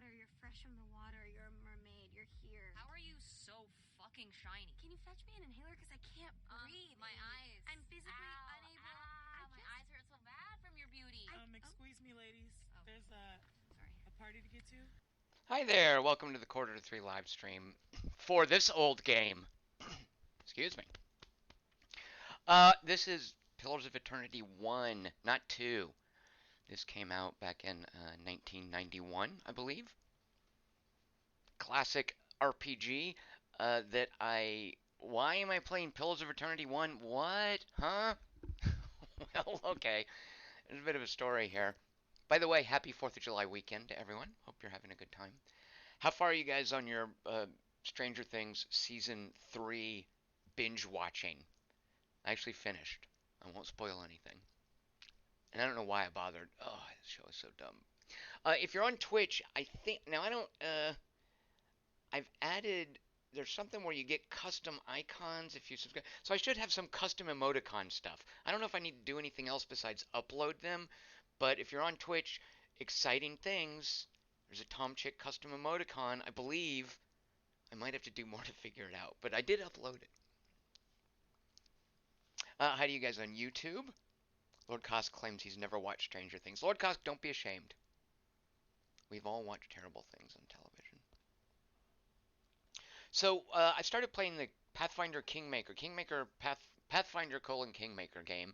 water. You're fresh from the water. You're a mermaid. You're here. How are you so fucking shiny? Can you fetch me an inhaler? Because I can't breathe. My eyes. I'm physically unable. My eyes hurt so bad from your beauty. Excuse me, ladies. There's Sorry. a party to get to. Hi there, welcome to the Quarter to Three live stream for this old game. Excuse me. This is Pillars of Eternity 1, not 2. This came out back in 1991, I believe. Classic RPG that I... Why am I playing Pillars of Eternity 1? What? Huh? Well, okay. There's a bit of a story here. By the way, happy 4th of July weekend to everyone. Hope you're having a good time. How far are you guys on your Stranger Things Season 3 binge watching? I actually finished. I won't spoil anything. And I don't know why I bothered. Oh, this show is so dumb. If you're on Twitch, I think... Now, I don't... I've added... There's something where you get custom icons if you subscribe. So I should have some custom emoticon stuff. I don't know if I need to do anything else besides upload them. But if you're on Twitch, exciting things... There's a Tom Chick custom emoticon, I believe. I might have to do more to figure it out, but I did upload it. Hi to you guys on YouTube. Lord Kosk claims he's never watched Stranger Things. Lord Kosk, don't be ashamed. We've all watched terrible things on television. So I started playing the Pathfinder Kingmaker, Pathfinder Kingmaker game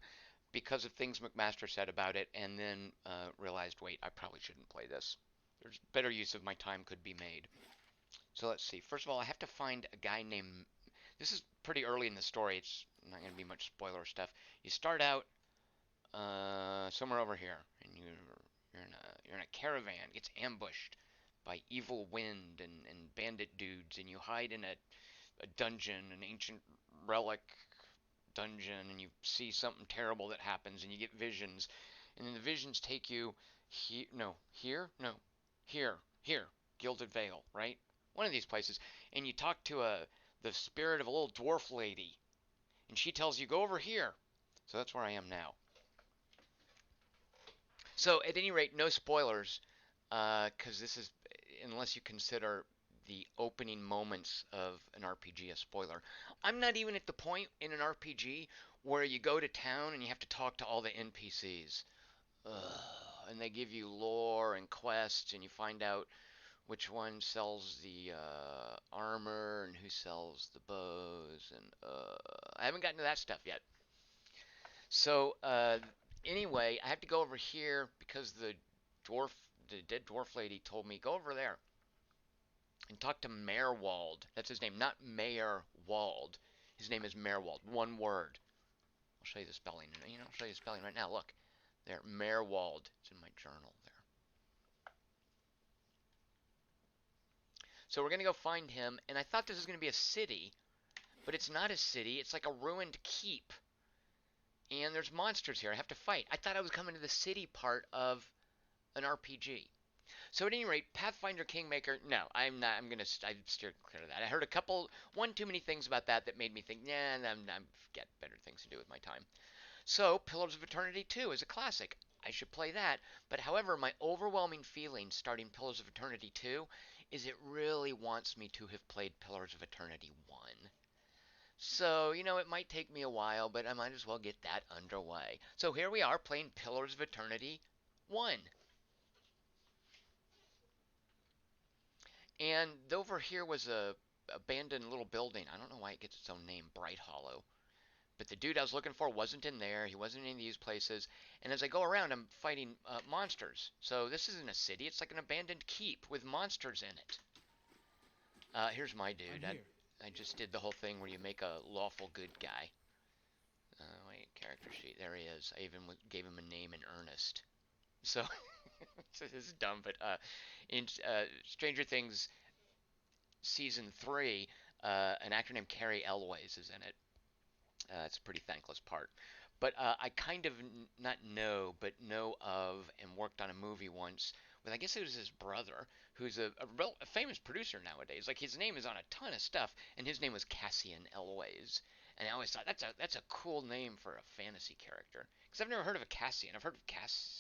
because of things McMaster said about it, and then realized, wait, I probably shouldn't play this. There's better use of my time could be made. So let's see. First of all, I have to find a guy named... This is pretty early in the story. It's not going to be much spoiler stuff. You start out somewhere over here, and you're in a caravan. Gets ambushed by evil wind and bandit dudes, and you hide in a dungeon, an ancient relic dungeon, and you see something terrible that happens, and you get visions, and then the visions take you here, Gilded Vale, right? One of these places, and you talk to the spirit of a little dwarf lady, and she tells you, go over here. So that's where I am now. So at any rate, no spoilers, because this is, unless you consider the opening moments of an RPG a spoiler. I'm not even at the point in an RPG where you go to town and you have to talk to all the NPCs. And they give you lore and quests, and you find out which one sells the armor and who sells the bows, and I haven't gotten to that stuff yet. So anyway, I have to go over here because the dead dwarf lady told me, go over there and talk to Merwald. That's his name, not Mayor Wald. His name is Merwald, one word. I'll show you the spelling. I'll show you the spelling right now. Look, there, Merwald. It's in my journal there. So we're going to go find him, and I thought this was going to be a city, but it's not a city. It's like a ruined keep, and there's monsters here I have to fight. I thought I was coming to the city part of an RPG. So at any rate, Pathfinder Kingmaker, no, I'm not. I steered clear of that. I heard one too many things about that made me think, I've got better things to do with my time. So Pillars of Eternity 2 is a classic. I should play that. But however, my overwhelming feeling starting Pillars of Eternity 2 is it really wants me to have played Pillars of Eternity 1. So, it might take me a while, but I might as well get that underway. So here we are playing Pillars of Eternity 1. And over here was a abandoned little building. I don't know why it gets its own name, Bright Hollow. But the dude I was looking for wasn't in there. He wasn't in any of these places. And as I go around, I'm fighting monsters. So this isn't a city. It's like an abandoned keep with monsters in it. Here's my dude. I just did the whole thing where you make a lawful good guy. Wait, character sheet. There he is. I even gave him a name in earnest. So, this is dumb, but in Stranger Things Season 3, an actor named Carrie Elways is in it. It's a pretty thankless part. But I kind of not know, but know of and worked on a movie once with, I guess it was his brother, who's a famous producer nowadays. Like, his name is on a ton of stuff, and his name was Cassian Elways. And I always thought, that's a cool name for a fantasy character. Because I've never heard of a Cassian. I've heard of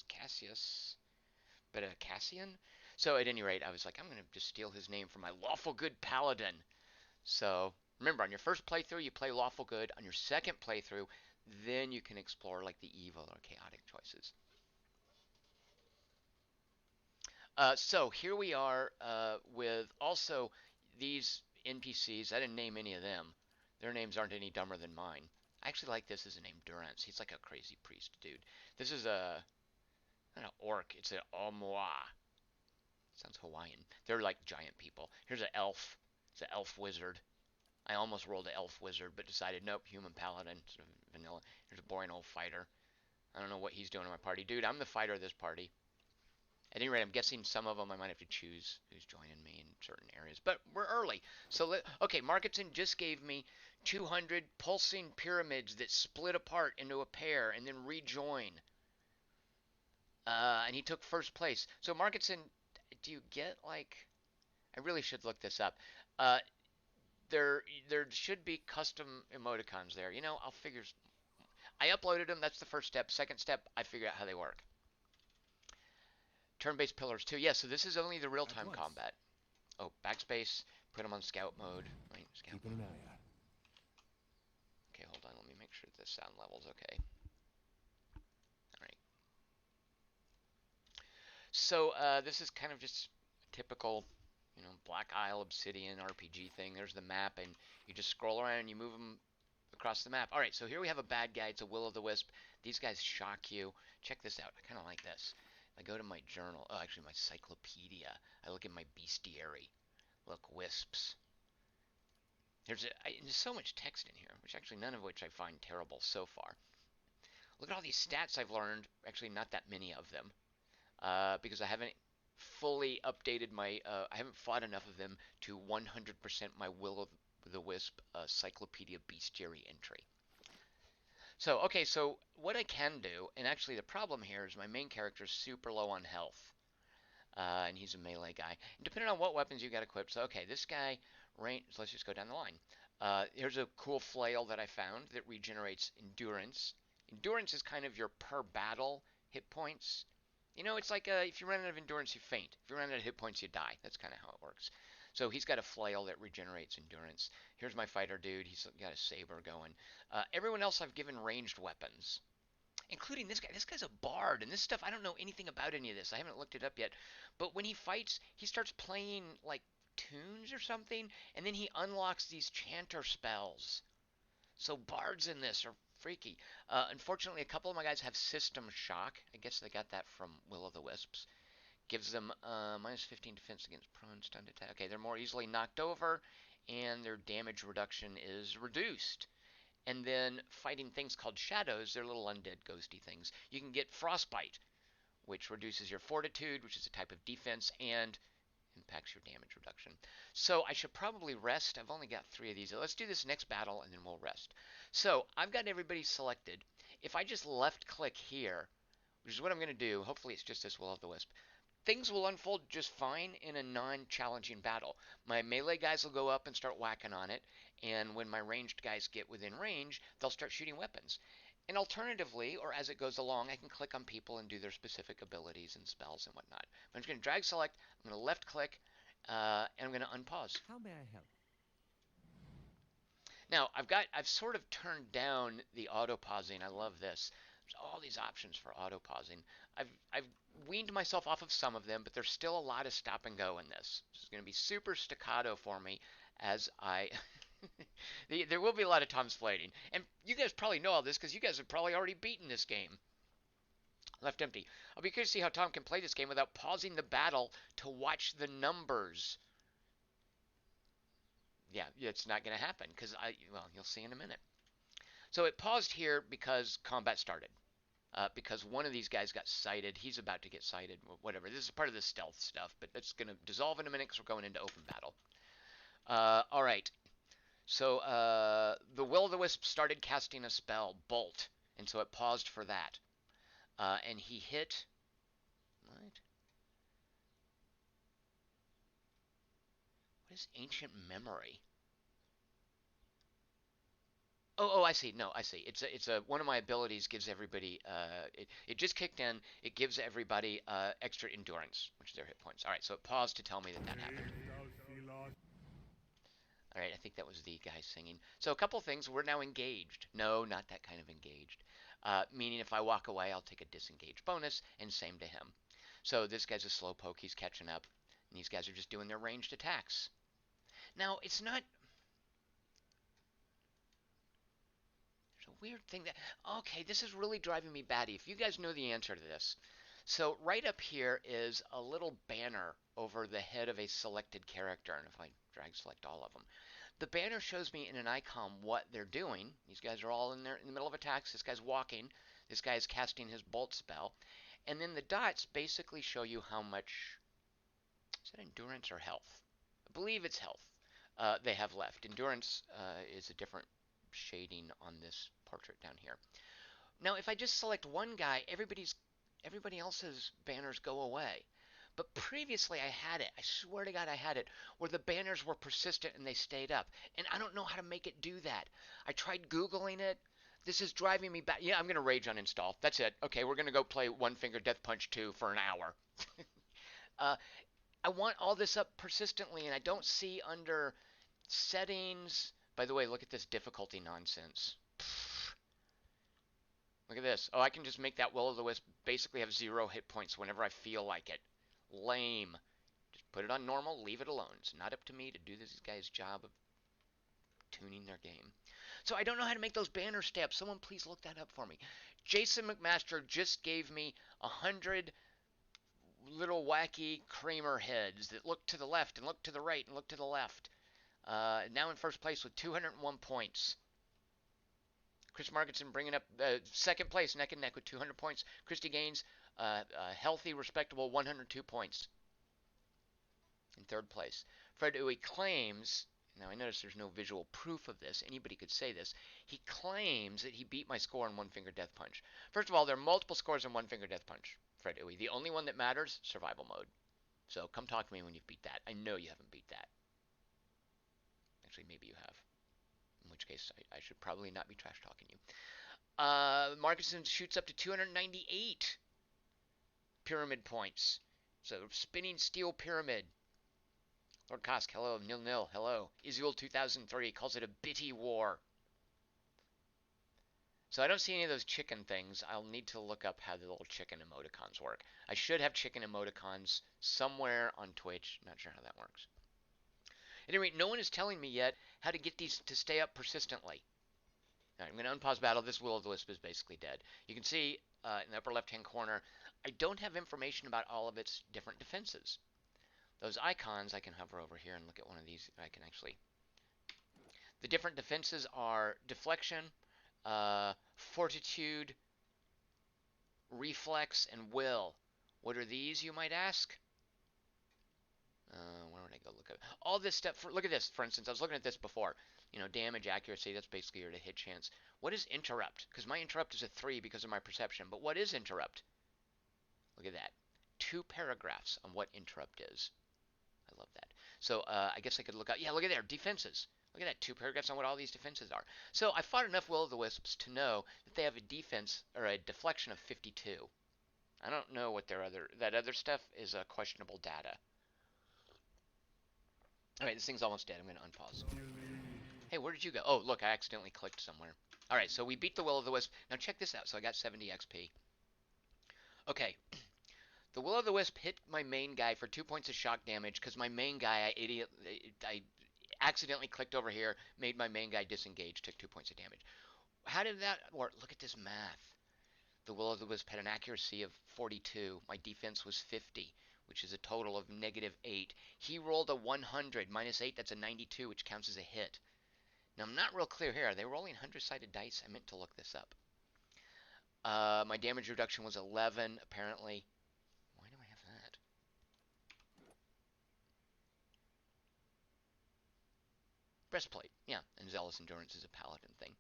Cassius, but a Cassian? So at any rate, I was like, I'm going to just steal his name from my lawful good paladin. So remember, on your first playthrough, you play lawful good. On your second playthrough, then you can explore like the evil or chaotic choices. So here we are with also these NPCs. I didn't name any of them. Their names aren't any dumber than mine. I actually like this as a name, Durance. He's like a crazy priest dude. This is not an orc. It's an Omoa. Sounds Hawaiian. They're like giant people. Here's an elf. It's an elf wizard. I almost rolled an elf wizard, but decided nope, human paladin. Sort of vanilla. Here's a boring old fighter. I don't know what he's doing in my party. Dude, I'm the fighter of this party. At any rate, I'm guessing some of them I might have to choose who's joining me in certain areas. But we're early. So, okay, Marketson just gave me 200 pulsing pyramids that split apart into a pair and then rejoin. And he took first place. So, Marketson, do you get, like... I really should look this up. There should be custom emoticons there. You know, I'll figure... I uploaded them. That's the first step. Second step, I figure out how they work. Turn-based pillars too. Yeah, so this is only the real-time combat. Oh, backspace. Put them on scout mode. Wait, scout mode. Okay, hold on. Let me make sure the sound level's okay. All right. So this is kind of just a typical, you know, Black Isle Obsidian RPG thing. There's the map, and you just scroll around and you move them across the map. All right, so here we have a bad guy. It's a Will-o'-the-Wisp. These guys shock you. Check this out. I kind of like this. I go to my journal, oh, actually my cyclopedia. I look at my bestiary. Look, wisps. There's so much text in here, which actually none of which I find terrible so far. Look at all these stats I've learned. Actually, not that many of them, because I haven't fully updated my. I haven't fought enough of them to 100% my Will-o'-the-Wisp cyclopedia bestiary entry. So, okay, so what I can do, and actually the problem here is my main character is super low on health, and he's a melee guy. And depending on what weapons you got equipped, so okay, this guy, so let's just go down the line. Here's a cool flail that I found that regenerates endurance. Endurance is kind of your per battle hit points. You know, it's like if you run out of endurance, you faint. If you run out of hit points, you die. That's kind of how it works. So he's got a flail that regenerates endurance. Here's my fighter dude. He's got a saber going. Everyone else I've given ranged weapons, including this guy. This guy's a bard, and this stuff, I don't know anything about any of this. I haven't looked it up yet. But when he fights, he starts playing, like, tunes or something, and then he unlocks these chanter spells. So bards in this are freaky. Unfortunately, a couple of my guys have system shock. I guess they got that from Will-o'-the-Wisps. Gives them minus 15 defense against prone, stunned attack. Okay, they're more easily knocked over, and their damage reduction is reduced. And then fighting things called shadows, they're little undead ghosty things. You can get frostbite, which reduces your fortitude, which is a type of defense, and impacts your damage reduction. So I should probably rest. I've only got 3 of these. Let's do this next battle, and then we'll rest. So I've got everybody selected. If I just left click here, which is what I'm going to do, hopefully it's just this Will-o'-the-Wisp, things will unfold just fine in a non-challenging battle. My melee guys will go up and start whacking on it, and when my ranged guys get within range, they'll start shooting weapons. And alternatively, or as it goes along, I can click on people and do their specific abilities and spells and whatnot. I'm just going to drag select, I'm going to left click, and I'm going to unpause. How may I help? Now, I've sort of turned down the auto pausing. I love this. There's all these options for auto pausing. I've weaned myself off of some of them, but there's still a lot of stop and go in this. This is going to be super staccato for me as I... There will be a lot of Tom splating. And you guys probably know all this because you guys have probably already beaten this game. Left empty. I'll be curious to see how Tom can play this game without pausing the battle to watch the numbers. Yeah, it's not going to happen because well, you'll see in a minute. So it paused here because combat started. Because one of these guys got sighted. He's about to get sighted, whatever. This is part of the stealth stuff, but that's going to dissolve in a minute because we're going into open battle. All right. So the Will-o'-the-Wisp started casting a spell, Bolt, and so it paused for that. And he hit... What? What is Ancient Memory? Oh, I see. No, I see. It's a one of my abilities gives everybody it just kicked in. It gives everybody extra endurance, which is their hit points. All right, so it paused to tell me that that happened. All right, I think that was the guy singing. So a couple things. We're now engaged. No, not that kind of engaged. Meaning if I walk away, I'll take a disengage bonus, and same to him. So this guy's a slowpoke. He's catching up, and these guys are just doing their ranged attacks. Now it's not. There's a weird thing that. Okay, this is really driving me batty. If you guys know the answer to this. So right up here is a little banner over the head of a selected character, and if I drag select all of them, the banner shows me in an icon what they're doing. These guys are all in there in the middle of attacks. This guy's walking. This guy is casting his bolt spell. And then the dots basically show you how much, is that endurance or health? I believe it's health they have left. Endurance is a different shading on this portrait down here. Now, if I just select one guy, everybody else's banners go away. But previously I had it, I swear to God I had it, where the banners were persistent and they stayed up. And I don't know how to make it do that. I tried Googling it. This is driving me back. Yeah, I'm going to rage uninstall. That's it. Okay, we're going to go play One Finger Death Punch 2 for an hour. I want all this up persistently, and I don't see under settings. By the way, look at this difficulty nonsense. Look at this. Oh, I can just make that Will-O-The-Wisp basically have 0 hit points whenever I feel like it. Lame. Just put it on normal, leave it alone. It's not up to me to do this guy's job of tuning their game. So I don't know how to make those banner steps. Someone please look that up for me. Jason McMaster just gave me 100 little wacky Kramer heads that look to the left and look to the right and look to the left. Now in first place with 201 points. Chris Markinson bringing up second place, neck and neck with 200 points. Christy Gaines, healthy, respectable 102 points in third place. Fred Uwe claims, now I notice there's no visual proof of this, anybody could say this, he claims that he beat my score in One Finger Death Punch. First of all, there are multiple scores in One Finger Death Punch, Fred Uwe. The only one that matters, survival mode. So come talk to me when you've beat that. I know you haven't beat that. Actually, maybe you have. In which case, I should probably not be trash talking you. Markinson shoots up to 298 pyramid points. So spinning steel pyramid. Lord Kosk, hello. Nil, hello. Israel 2003 calls it a bitty war. So I don't see any of those chicken things. I'll need to look up how the little chicken emoticons work. I should have chicken emoticons somewhere on Twitch. Not sure how that works. At any rate, no one is telling me yet how to get these to stay up persistently. All right, I'm going to unpause battle. This Will-O-The-Wisp is basically dead. You can see in the upper left-hand corner, I don't have information about all of its different defenses. Those icons, I can hover over here and look at one of these. I can actually... The different defenses are deflection, fortitude, reflex, and will. What are these, you might ask? Where would I go look at it? All this stuff. Look at this, for instance. I was looking at this before. You know, damage, accuracy, that's basically your hit chance. What is interrupt? Because my interrupt is a 3 because of my perception. But what is interrupt? Look at that. 2 paragraphs on what interrupt is. I love that. So I guess I could look up. Yeah, look at there. Defenses. Look at that. 2 paragraphs on what all these defenses are. So I fought enough Will-O-The-Wisps to know that they have a defense or a deflection of 52. I don't know what that other stuff is questionable data. All right, this thing's almost dead. I'm going to unpause. Hey, where did you go? Oh, look, I accidentally clicked somewhere. All right, so we beat the Will-O-The-Wisp. Now check this out. So I got 70 XP. Okay. The Will-O-The-Wisp hit my main guy for 2 points of shock damage because my main guy, I accidentally clicked over here, made my main guy disengage, took 2 points of damage. How did that work? Look at this math. The Will-O-The-Wisp had an accuracy of 42. My defense was 50, which is a total of -8. He rolled a 100. -8, that's a 92, which counts as a hit. Now, I'm not real clear here. Are they rolling 100-sided dice? I meant to look this up. My damage reduction was 11, apparently. Why do I have that? Breastplate, yeah. And Zealous Endurance is a paladin thing.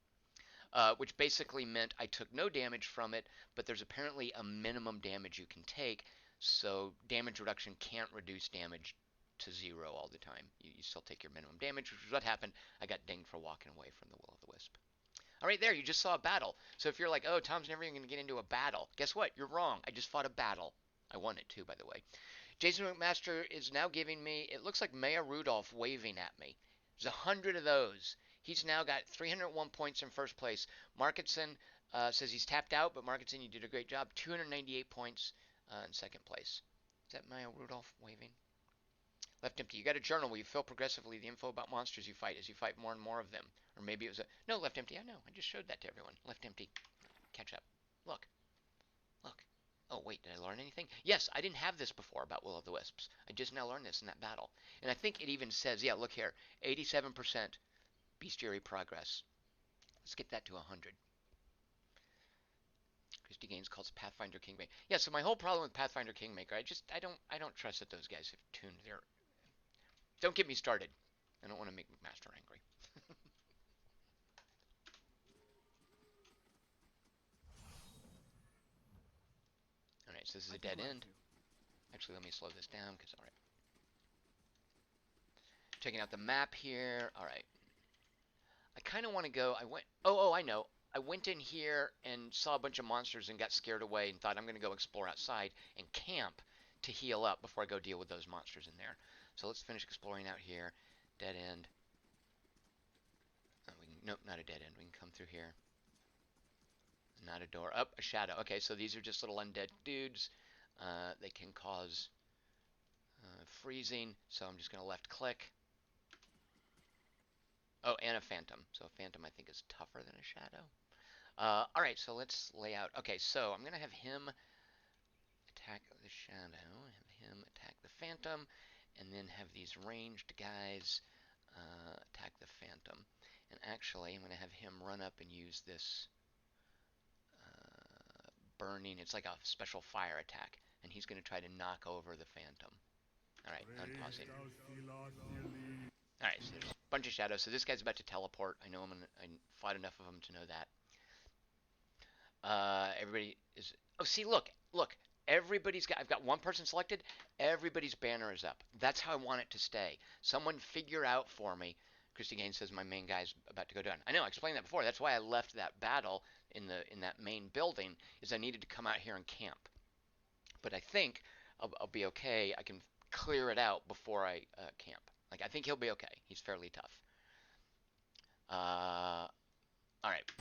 Which basically meant I took no damage from it, but there's apparently a minimum damage you can take, so damage reduction can't reduce damage to 0 all the time. You still take your minimum damage, which is what happened. I got dinged for walking away from the Will-O-The-Wisp. All right, there, you just saw a battle. So if you're like, oh, Tom's never even going to get into a battle, guess what? You're wrong. I just fought a battle. I won it too, by the way. Jason McMaster is now giving me, it looks like Maya Rudolph waving at me. There's 100 of those. He's now got 301 points in first place. Markinson says he's tapped out, but Markinson, you did a great job. 298 points in second place. Is that Maya Rudolph waving? Left empty. You got a journal where you fill progressively the info about monsters you fight as you fight more and more of them. Or maybe it was a... No, left empty. I know. I just showed that to everyone. Left empty. Catch up. Look. Look. Oh, wait. Did I learn anything? Yes, I didn't have this before about Will-o'-the-Wisps. I just now learned this in that battle. And I think it even says, yeah, look here. 87% bestiary progress. Let's get that to 100. Christy Gaines calls Pathfinder Kingmaker. Yeah, so my whole problem with Pathfinder Kingmaker, I don't trust that those guys have tuned their... Don't get me started. I don't want to make McMaster angry. Alright, so this is a dead end. Actually, let me slow this down, because, alright. Checking out the map here. Alright. I kind of want to go... Oh, I know. I went in here and saw a bunch of monsters and got scared away and thought I'm going to go explore outside and camp to heal up before I go deal with those monsters in there. So let's finish exploring out here. Dead end. Nope, not a dead end. We can come through here. Not a door. Up, a shadow. Okay, so these are just little undead dudes. They can cause freezing, so I'm just going to left click. Oh, and a phantom. So a phantom I think is tougher than a shadow. Alright, so let's lay out. Okay, so I'm going to have him attack the shadow, have him attack the phantom, and then have these ranged guys attack the phantom. And actually, I'm going to have him run up and use this burning. It's like a special fire attack, and he's going to try to knock over the phantom. Alright, unpausing. Alright, so there's a bunch of shadows. So this guy's about to teleport. I know I fought enough of them to know that. Everybody is... Oh, see, look. Everybody's got... I've got one person selected. Everybody's banner is up. That's how I want it to stay. Someone figure out for me. Christy Gaines says my main guy's about to go down. I know, I explained that before. That's why I left that battle in that main building, is I needed to come out here and camp. But I think I'll be okay. I can clear it out before I camp. Like, I think he'll be okay. He's fairly tough. Alright.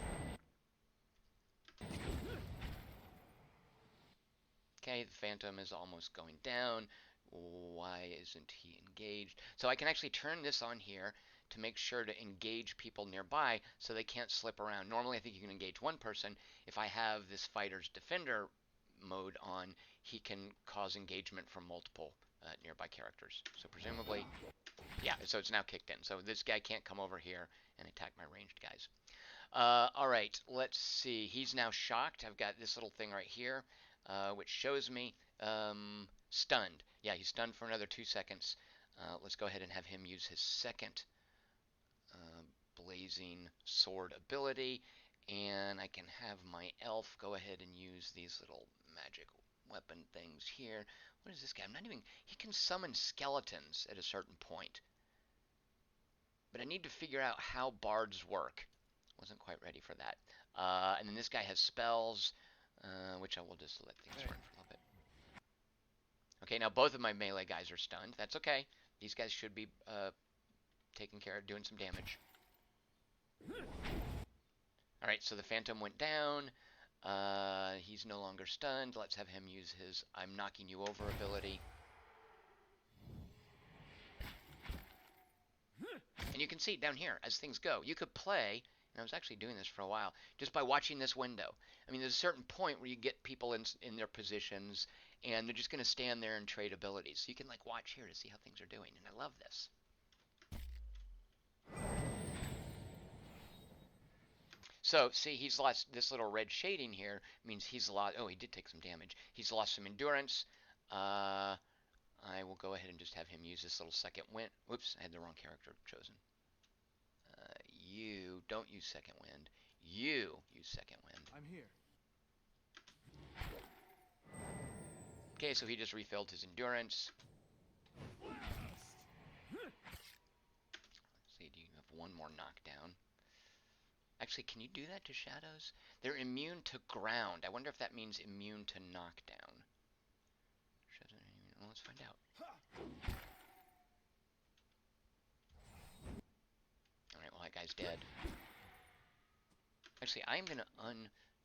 Okay, the phantom is almost going down. Why isn't he engaged? So I can actually turn this on here to make sure to engage people nearby so they can't slip around. Normally I think you can engage one person. If I have this fighter's defender mode on, he can cause engagement from multiple nearby characters. So presumably, yeah, so it's now kicked in. So this guy can't come over here and attack my ranged guys. Alright, let's see. He's now shocked. I've got this little thing right here, which shows me stunned. Yeah, he's stunned for another 2 seconds. Let's go ahead and have him use his second blazing sword ability, and I can have my elf go ahead and use these little magic weapon things here. What is this guy? He can summon skeletons at a certain point, but I need to figure out how bards work. Wasn't quite ready for that. And then this guy has spells, which I will just let things run for a little bit. Okay, now both of my melee guys are stunned. That's okay. These guys should be taking care of doing some damage. Alright, so the phantom went down. He's no longer stunned. Let's have him use his I'm knocking you over ability. And you can see down here, as things go, you could play, and I was actually doing this for a while, just by watching this window. I mean, there's a certain point where you get people in their positions, and they're just going to stand there and trade abilities. So you can, like, watch here to see how things are doing, and I love this. So, see, he's lost this little red shading here, means he's lost... Oh, he did take some damage. He's lost some endurance. I will go ahead and just have him use this little second wind. Whoops, I had the wrong character chosen. You don't use second wind. You use second wind. I'm here. Okay, so he just refilled his endurance. Let's see, do you have one more knockdown? Actually, can you do that to shadows? They're immune to ground. I wonder if that means immune to knockdown. Well, let's find out. Alright, well, that guy's dead. Actually, I'm going to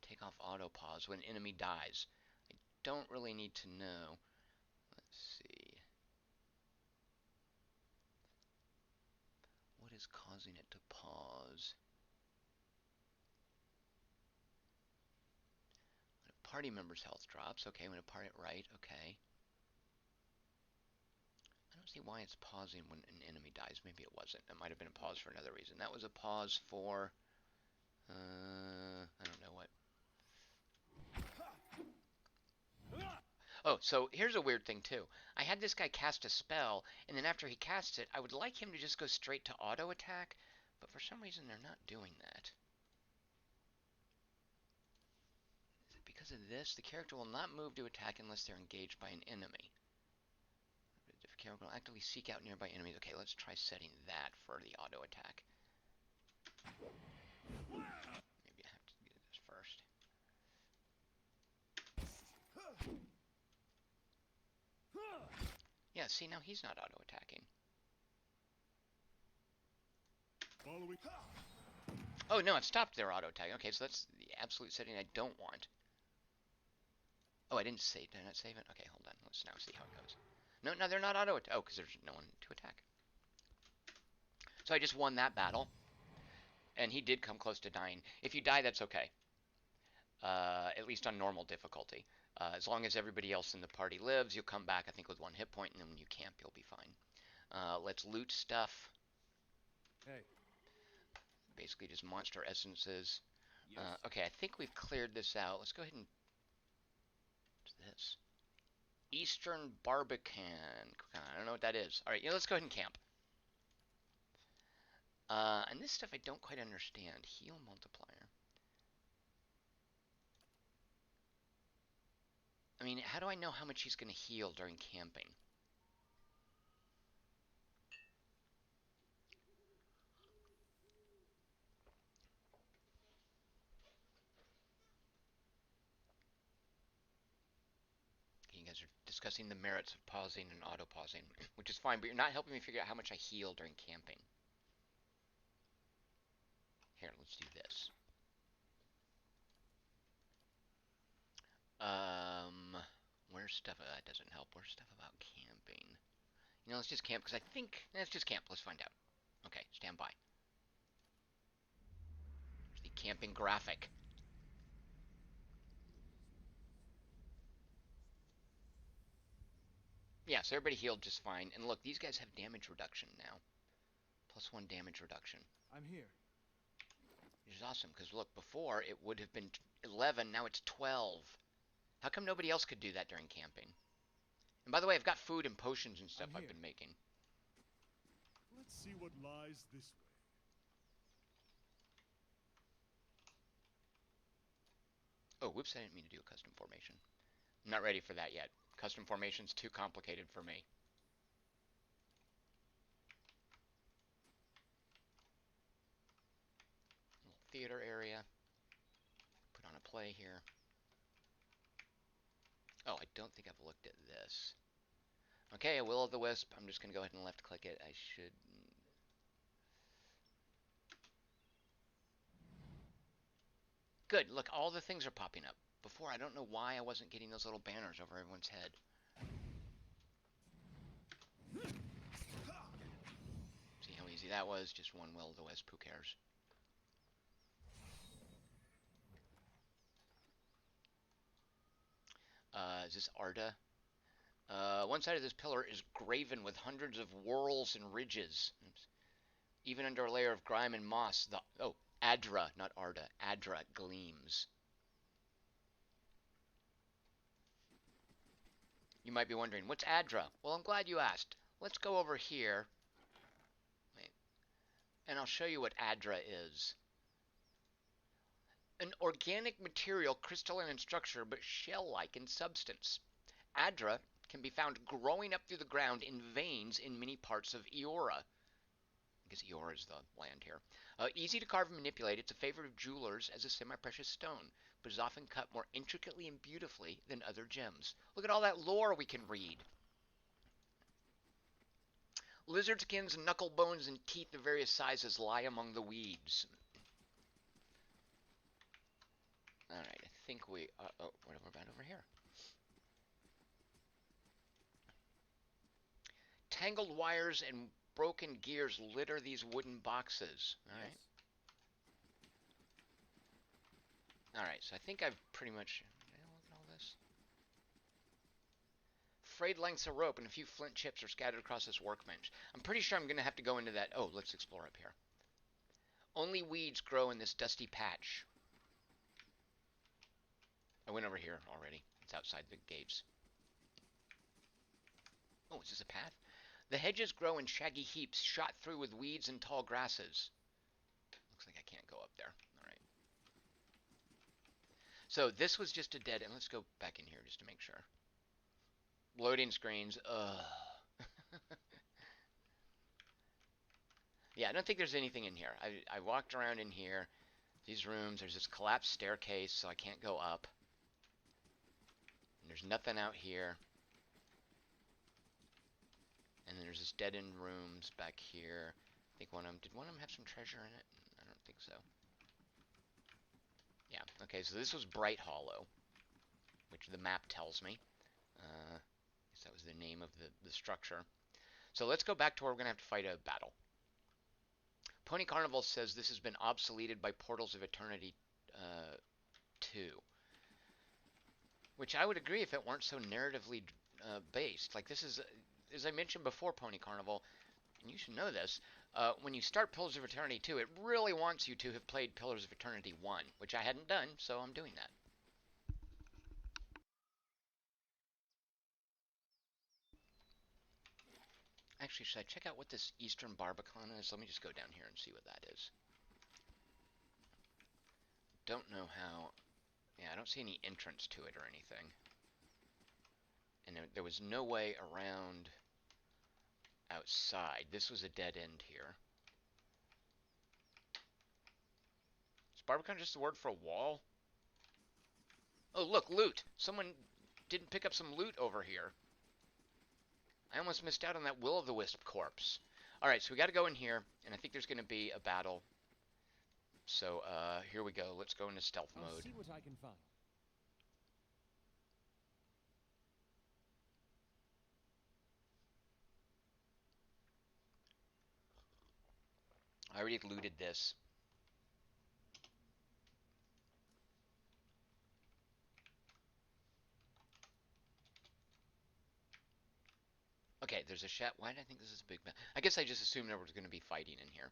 take off auto pause when an enemy dies. I don't really need to know. Let's see. What is causing it to pause? When a party member's health drops. Okay, when a party... Right, okay. I don't see why it's pausing when an enemy dies. Maybe it wasn't. It might have been a pause for another reason. That was a pause for... I don't know what. Oh, so here's a weird thing too. I had this guy cast a spell, and then after he casts it, I would like him to just go straight to auto attack, but for some reason they're not doing that. Is it because of this? The character will not move to attack unless they're engaged by an enemy. The character will actively seek out nearby enemies. Okay, let's try setting that for the auto attack. Maybe I have to do this first. Yeah, see, now he's not auto-attacking. Oh, no, I've stopped their auto-attacking. Okay, so that's the absolute setting I don't want. Oh, I didn't save. Did I not save it? Okay, hold on. Let's now see how it goes. No, no, they're not auto-attack. Oh, because there's no one to attack. So I just won that battle. And he did come close to dying. If you die, that's okay. At least on normal difficulty. As long as everybody else in the party lives, you'll come back, I think, with 1 hit point, and then when you camp, you'll be fine. Let's loot stuff. Hey. Basically just monster essences. Yes. Okay, I think we've cleared this out. Let's go ahead and... What's this? Eastern Barbican. I don't know what that is. Alright, let's go ahead and camp. And this stuff I don't quite understand. Heal multiplier. I mean, how do I know how much he's going to heal during camping? You guys are discussing the merits of pausing and auto-pausing, which is fine, but you're not helping me figure out how much I heal during camping. Here, let's do this. Where's stuff? That doesn't help. Where's stuff about camping? Let's just camp, because I think... Let's just camp. Let's find out. Okay, stand by. There's the camping graphic. Yeah, so everybody healed just fine. And look, these guys have damage reduction now. +1 damage reduction. I'm here. Which is awesome, because look, before it would have been 11, now it's 12. How come nobody else could do that during camping? And by the way, I've got food and potions and stuff I've been making. Let's see what lies this way. Oh, whoops, I didn't mean to do a custom formation. I'm not ready for that yet. Custom formation's too complicated for me. Little theater area. Put on a play here. Oh, I don't think I've looked at this. Okay, a Will-o'-the-Wisp. I'm just going to go ahead and left-click it. I should... Good, look, all the things are popping up. Before, I don't know why I wasn't getting those little banners over everyone's head. See how easy that was? Just one Will-o'-the-Wisp, who cares? Is this Arda? One side of this pillar is graven with hundreds of whorls and ridges. Oops. Even under a layer of grime and moss, Adra, not Arda. Adra gleams. You might be wondering, what's Adra? Well, I'm glad you asked. Let's go over here. Wait. And I'll show you what Adra is. An organic material, crystalline in structure, but shell-like in substance. Adra can be found growing up through the ground in veins in many parts of Eora. guess Yor is the land here. Easy to carve and manipulate. It's a favorite of jewelers as a semi-precious stone, but is often cut more intricately and beautifully than other gems. Look at all that lore we can read. Lizard skins, knuckle bones, and teeth of various sizes lie among the weeds. Alright, I think we... oh, what have we got over here? Tangled wires and broken gears litter these wooden boxes. Alright. Alright, so I think I've pretty much... Look at all this. Frayed lengths of rope and a few flint chips are scattered across this workbench. I'm pretty sure I'm going to have to go into that... Oh, let's explore up here. Only weeds grow in this dusty patch. I went over here already. It's outside the gates. Oh, is this a path? The hedges grow in shaggy heaps, shot through with weeds and tall grasses. Looks like I can't go up there. Alright. So, this was just a dead end. Let's go back in here just to make sure. Loading screens. Ugh. Yeah, I don't think there's anything in here. I walked around in here. These rooms. There's this collapsed staircase, so I can't go up. And there's nothing out here. And then there's this dead-end rooms back here. I think one of them... Did one of them have some treasure in it? I don't think so. Yeah, okay, so this was Bright Hollow, which the map tells me. I guess that was the name of the structure. So let's go back to where we're going to have to fight a battle. Pony Carnival says this has been obsoleted by Portals of Eternity 2. Which I would agree if it weren't so narratively based. Like, this is... as I mentioned before, Pony Carnival, and you should know this, when you start Pillars of Eternity 2, it really wants you to have played Pillars of Eternity 1, which I hadn't done, so I'm doing that. Actually, should I check out what this Eastern Barbican is? Let me just go down here and see what that is. Don't know how... Yeah, I don't see any entrance to it or anything. And there was no way around outside. This was a dead end here. Is Barbican just the word for a wall? Oh, look, loot. Someone didn't pick up some loot over here. I almost missed out on that Will-o'-the-Wisp corpse. Alright, so we got to go in here, and I think there's going to be a battle. So, here we go. Let's go into stealth mode. I'll see what I can find. I already looted this. Okay, there's a shadow. Why did I think this is a big map? I guess I just assumed there was going to be fighting in here.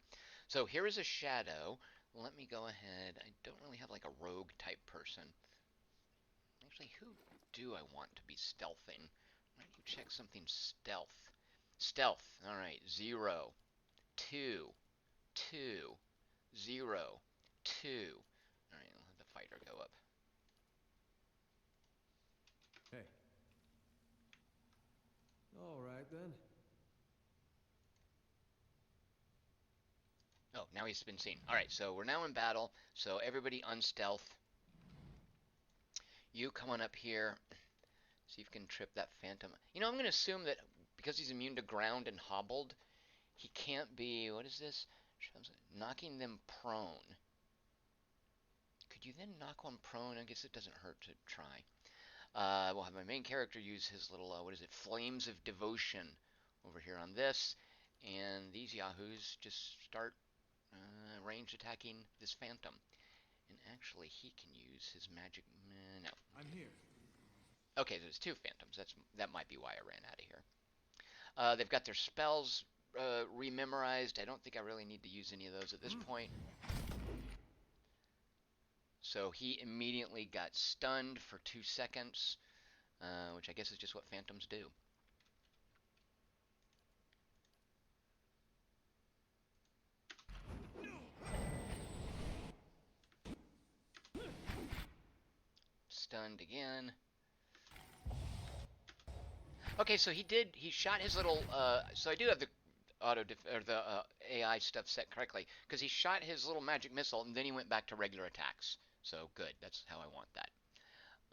So here is a shadow. Let me go ahead. I don't really have like a rogue type person. Actually, who do I want to be stealthing? Why don't you check something stealth? Stealth. Alright, 0, 2, 2, 0, 2. Alright, I'll have the fighter go up. Hey. All right, then. Oh, now he's been seen. Alright, so we're now in battle. So everybody unstealth. You come on up here. See if you can trip that phantom. You know, I'm going to assume that because he's immune to ground and hobbled, he can't be... What is this? Knocking them prone. Could you then knock one prone? I guess it doesn't hurt to try. We'll have my main character use his little, what is it? Flames of Devotion over here on this. And these yahoos just start range attacking this phantom. And actually, he can use his magic... no. I'm here. Okay, there's two phantoms. That might be why I ran out of here. They've got their spells rememorized. I don't think I really need to use any of those at this point. So he immediately got stunned for 2 seconds, which I guess is just what phantoms do. Stunned again. Okay, so he shot his little, so I do have or the AI stuff set correctly, because he shot his little magic missile and then he went back to regular attacks. So good, that's how I want that.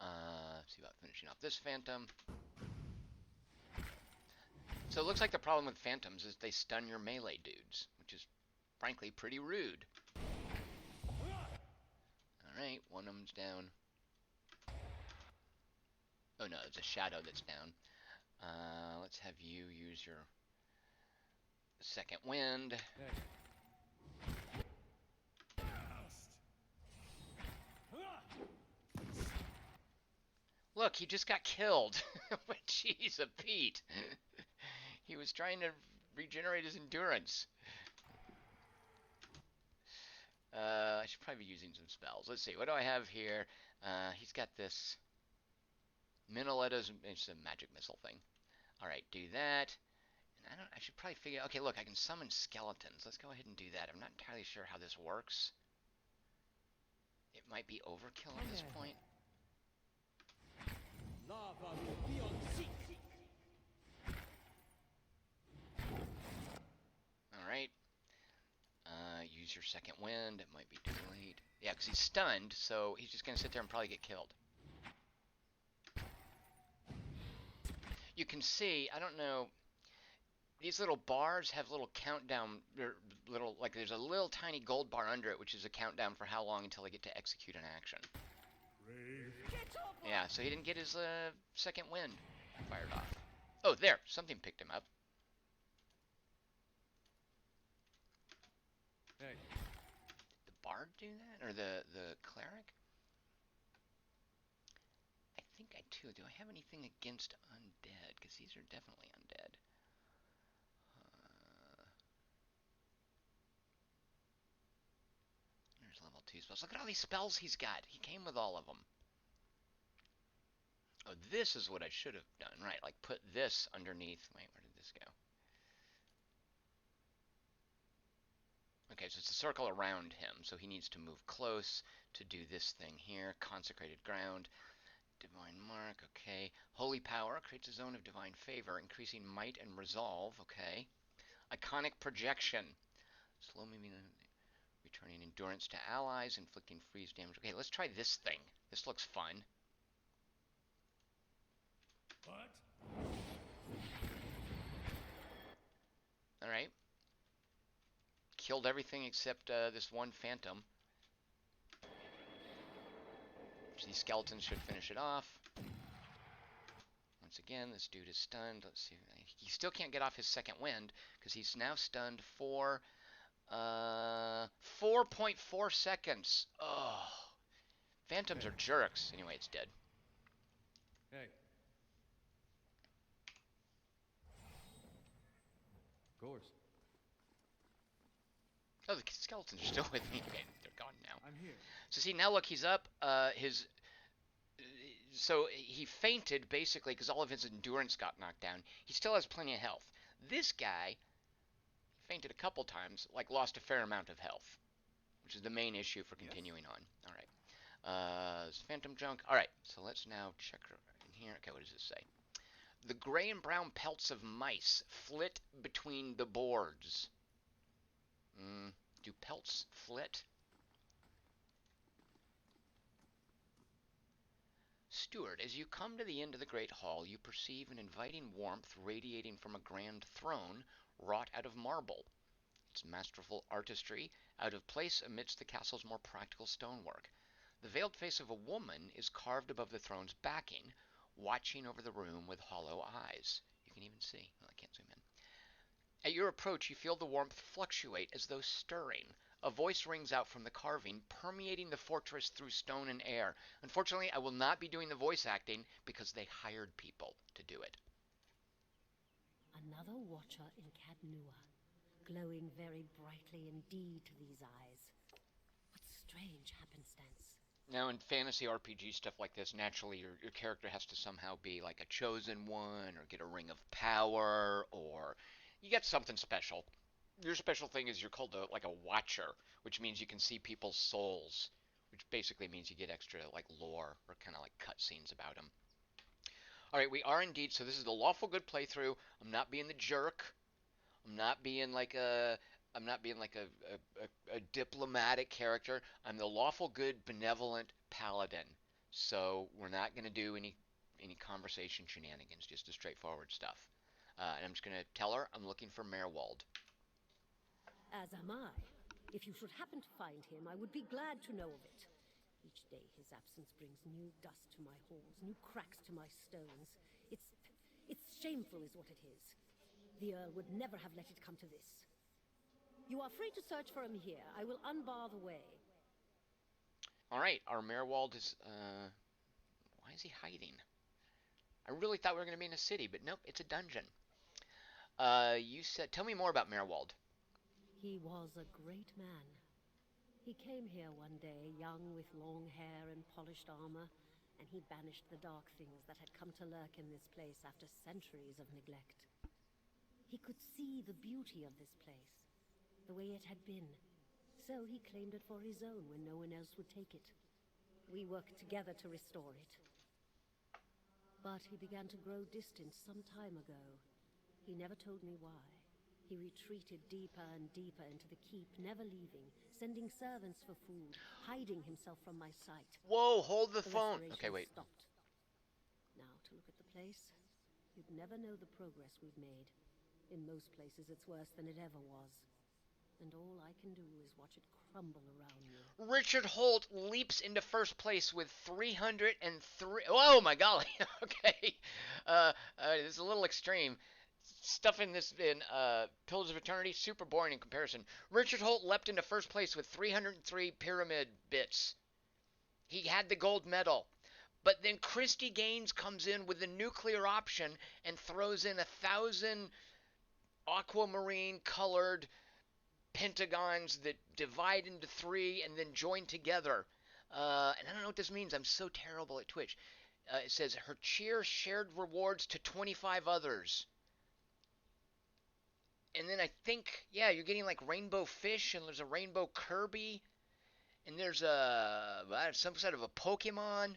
Let's see about finishing off this Phantom. So it looks like the problem with Phantoms is they stun your melee dudes, which is frankly pretty rude. Alright, one of them's down. Oh no, it's a shadow that's down. Let's have you use your second wind. Look, he just got killed. Jeez, a Pete. He was trying to regenerate his endurance. I should probably be using some spells. Let's see, what do I have here? He's got this Minoleta's, it's a magic missile thing. Alright, do that. And I should probably figure, okay, look, I can summon skeletons. Let's go ahead and do that. I'm not entirely sure how this works. It might be overkill at this point. Lava will be on seek. Alright. Use your second wind. It might be too late. Yeah, because he's stunned, so he's just going to sit there and probably get killed. You can see, I don't know, these little bars have little countdown, like there's a little tiny gold bar under it, which is a countdown for how long until they get to execute an action. Yeah, so he didn't get his second wind fired off. Oh, there, something picked him up. Hey. Did the bard do that? Or the cleric? I think I do. Do I have anything against undead? Because these are definitely undead. There's level 2 spells. Look at all these spells he's got. He came with all of them. Oh, this is what I should have done. Right, like put this underneath. Wait, where did this go? Okay, so it's a circle around him, so he needs to move close to do this thing here. Consecrated ground. Divine mark, okay. Holy power creates a zone of divine favor, increasing might and resolve, okay. Iconic projection. Slow moving, returning endurance to allies, inflicting freeze damage. Okay, let's try this thing. This looks fun. What? Alright. Killed everything except this one Phantom. So these skeletons should finish it off. Once again, this dude is stunned. Let's see. He still can't get off his second wind because he's now stunned for 4.4 seconds. Oh. Phantoms are jerks. Anyway, it's dead. Hey. Of course. Oh, the skeletons are still with me. Okay, they're gone now. I'm here. So see, now look, he's up. So he fainted basically because all of his endurance got knocked down. He still has plenty of health. This guy fainted a couple times, like lost a fair amount of health, which is the main issue for continuing on. All right. Phantom junk. All right. So let's now check in here. Okay, what does this say? The gray and brown pelts of mice flit between the boards. Do pelts flit? Steward, as you come to the end of the great hall, you perceive an inviting warmth radiating from a grand throne wrought out of marble. Its masterful artistry out of place amidst the castle's more practical stonework. The veiled face of a woman is carved above the throne's backing, watching over the room with hollow eyes. You can even see. Well, I can't zoom in. At your approach, you feel the warmth fluctuate as though stirring. A voice rings out from the carving, permeating the fortress through stone and air. Unfortunately, I will not be doing the voice acting because they hired people to do it. Another watcher in Cadnua, glowing very brightly indeed to these eyes. What strange happenstance. Now, in fantasy RPG stuff like this, naturally your character has to somehow be like a chosen one, or get a ring of power, or you get something special. Your special thing is you're called like a watcher, which means you can see people's souls, which basically means you get extra like lore or kind of like cutscenes about them. All right, we are indeed. So this is the lawful good playthrough. I'm not being the jerk. I'm not being like a diplomatic character. I'm the lawful good benevolent paladin. So we're not going to do any conversation shenanigans, just the straightforward stuff. And I'm just going to tell her I'm looking for Merwald. As am I. If you should happen to find him, I would be glad to know of it. Each day his absence brings new dust to my halls, new cracks to my stones. It's shameful is what it is. The Earl would never have let it come to this. You are free to search for him here. I will unbar the way. All right, our Merwald is, why is he hiding? I really thought we were going to be in a city, but nope, it's a dungeon. You said, tell me more about Merwald. He was a great man. He came here one day, young with long hair and polished armor, and he banished the dark things that had come to lurk in this place after centuries of neglect. He could see the beauty of this place, the way it had been, so he claimed it for his own when no one else would take it. We worked together to restore it. But he began to grow distant some time ago. He never told me why. He retreated deeper and deeper into the keep, never leaving, sending servants for food, hiding himself from my sight. Whoa, hold the phone. Okay, wait. Stopped. Now, to look at the place, you'd never know the progress we've made. In most places, it's worse than it ever was. And all I can do is watch it crumble around me. Richard Holt leaps into first place with 303. Oh my golly. Okay. This is a little extreme. Stuffing this in Pillars of Eternity, super boring in comparison. Richard Holt leapt into first place with 303 pyramid bits. He had the gold medal. But then Christy Gaines comes in with the nuclear option and throws in 1,000 aquamarine colored pentagons that divide into 3 and then join together. And I don't know what this means. I'm so terrible at Twitch. It says her cheer shared rewards to 25 others. And then I think, yeah, you're getting like rainbow fish, and there's a rainbow Kirby, and there's some sort of a Pokemon.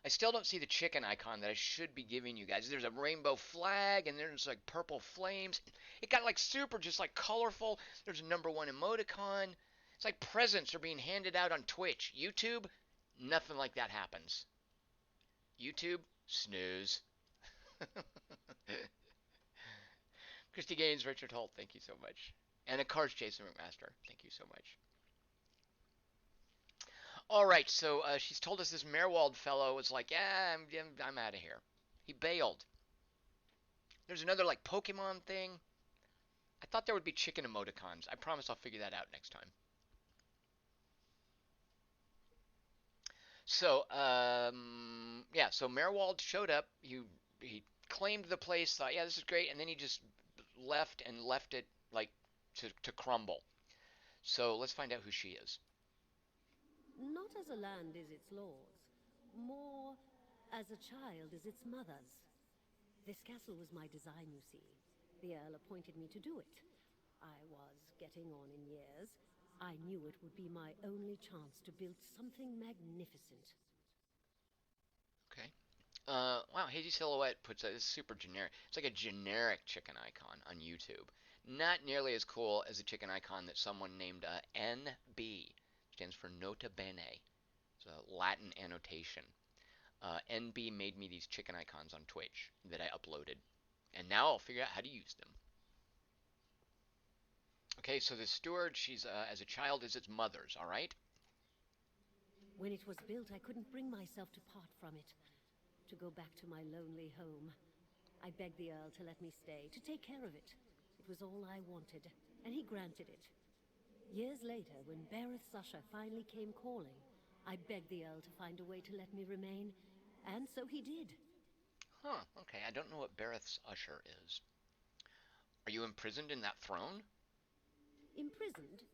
I still don't see the chicken icon that I should be giving you guys. There's a rainbow flag, and there's like purple flames. It got like super, just like colorful. There's a #1 emoticon. It's like presents are being handed out on Twitch. YouTube, nothing like that happens. YouTube, snooze. Christy Gaines, Richard Holt, thank you so much. And of course, Jason McMaster, thank you so much. All right, so she's told us this Merwald fellow was like, yeah, I'm out of here. He bailed. There's another like Pokemon thing. I thought there would be chicken emoticons. I promise I'll figure that out next time. So, yeah, so Merwald showed up. He claimed the place, thought, yeah, this is great, and then he just left it like to crumble. So let's find out who she is. Not as a land is its laws, more as a child is its mother's. This castle was my design, you see. The Earl appointed me to do it. I was getting on in years. I knew it would be my only chance to build something magnificent. Okay. Wow, Hazy Silhouette puts that. It's super generic. It's like a generic chicken icon on YouTube. Not nearly as cool as the chicken icon that someone named NB. Stands for Nota Bene. It's a Latin annotation. NB made me these chicken icons on Twitch that I uploaded. And now I'll figure out how to use them. Okay, so the steward, she's, as a child, is its mother's, alright? When it was built, I couldn't bring myself to part from it. To go back to my lonely home. I begged the Earl to let me stay, to take care of it. It was all I wanted, and he granted it. Years later, when Bereth's usher finally came calling, I begged the Earl to find a way to let me remain, and so he did. Huh, okay, I don't know what Bereth's usher is. Are you imprisoned in that throne? Imprisoned?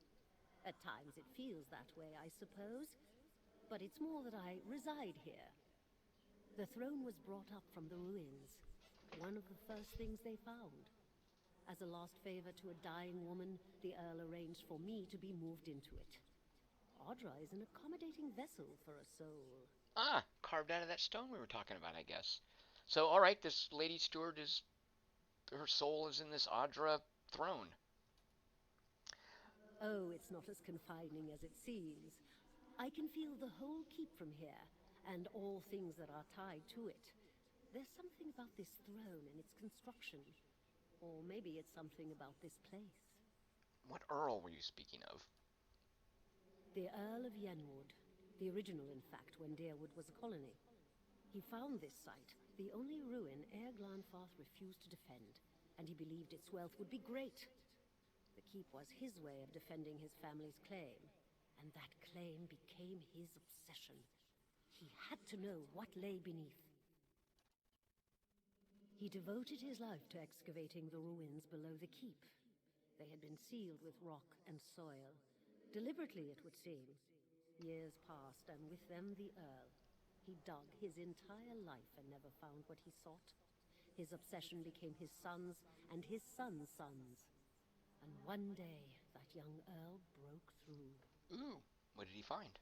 At times it feels that way, I suppose. But it's more that I reside here. The throne was brought up from the ruins, one of the first things they found. As a last favor to a dying woman, the Earl arranged for me to be moved into it. Audra is an accommodating vessel for a soul. Ah, carved out of that stone we were talking about, I guess. So, alright, this lady steward is her soul is in this Audra throne. Oh, it's not as confining as it seems. I can feel the whole keep from here, and all things that are tied to it. There's something about this throne and its construction. Or maybe it's something about this place. What Earl were you speaking of? The Earl of Yenwood. The original, in fact, when Deerwood was a colony. He found this site, the only ruin Ere Glanfarth refused to defend, and he believed its wealth would be great. The keep was his way of defending his family's claim, and that claim became his obsession. He had to know what lay beneath. He devoted his life to excavating the ruins below the keep. They had been sealed with rock and soil. Deliberately, it would seem. Years passed, and with them the Earl. He dug his entire life and never found what he sought. His obsession became his sons and his sons' sons. And one day, that young Earl broke through. Ooh, what did he find?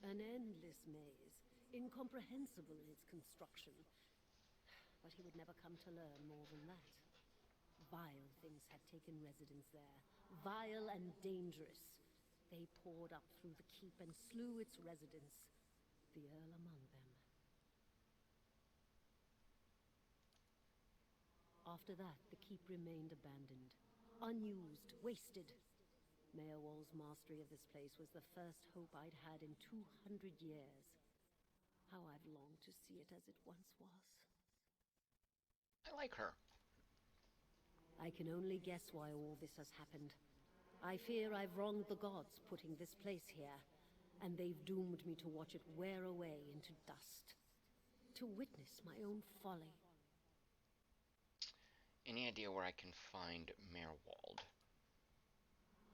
An endless maze, incomprehensible in its construction. But he would never come to learn more than that. Vile things had taken residence there, vile and dangerous. They poured up through the keep and slew its residents, the Earl among them. After that, the keep remained abandoned, unused, wasted. Mayorwall's mastery of this place was the first hope I'd had in 200 years. How I've longed to see it as it once was. I like her. I can only guess why all this has happened. I fear I've wronged the gods putting this place here, and they've doomed me to watch it wear away into dust. To witness my own folly. Any idea where I can find Merwald?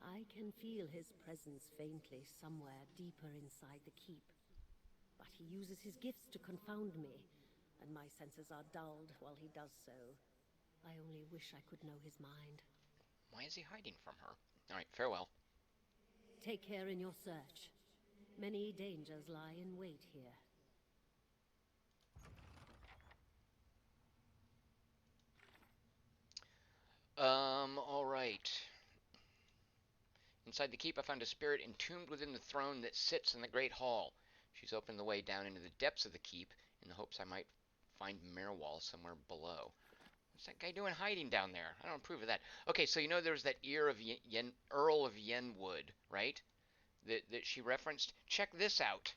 I can feel his presence faintly somewhere deeper inside the keep. But he uses his gifts to confound me, and my senses are dulled while he does so. I only wish I could know his mind. Why is he hiding from her? Alright, farewell. Take care in your search. Many dangers lie in wait here. Alright. Inside the keep, I found a spirit entombed within the throne that sits in the Great Hall. She's opened the way down into the depths of the keep in the hopes I might find Merwall somewhere below. What's that guy doing hiding down there? I don't approve of that. Okay, so you know there was that Earl of Yenwood, right? That she referenced. Check this out.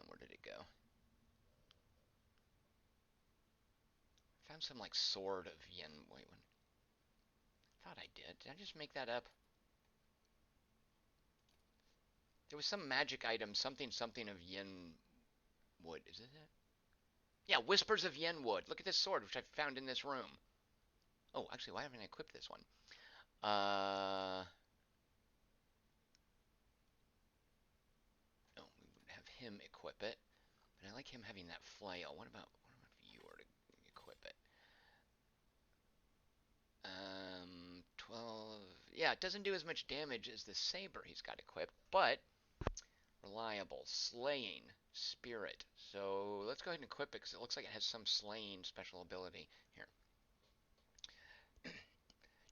Where did it go? Found some like sword of Yen. Wait, when? Thought I did. Did I just make that up? There was some magic item, something of Yenwood. Is it that? Yeah, Whispers of Yenwood. Look at this sword, which I found in this room. Oh, actually, why haven't I equipped this one? Oh, we would have him equip it. But I like him having that flail. What about if you were to equip it? 12. Yeah, it doesn't do as much damage as the saber he's got equipped, but reliable, slaying, spirit. So let's go ahead and equip it because it looks like it has some slaying special ability. Here.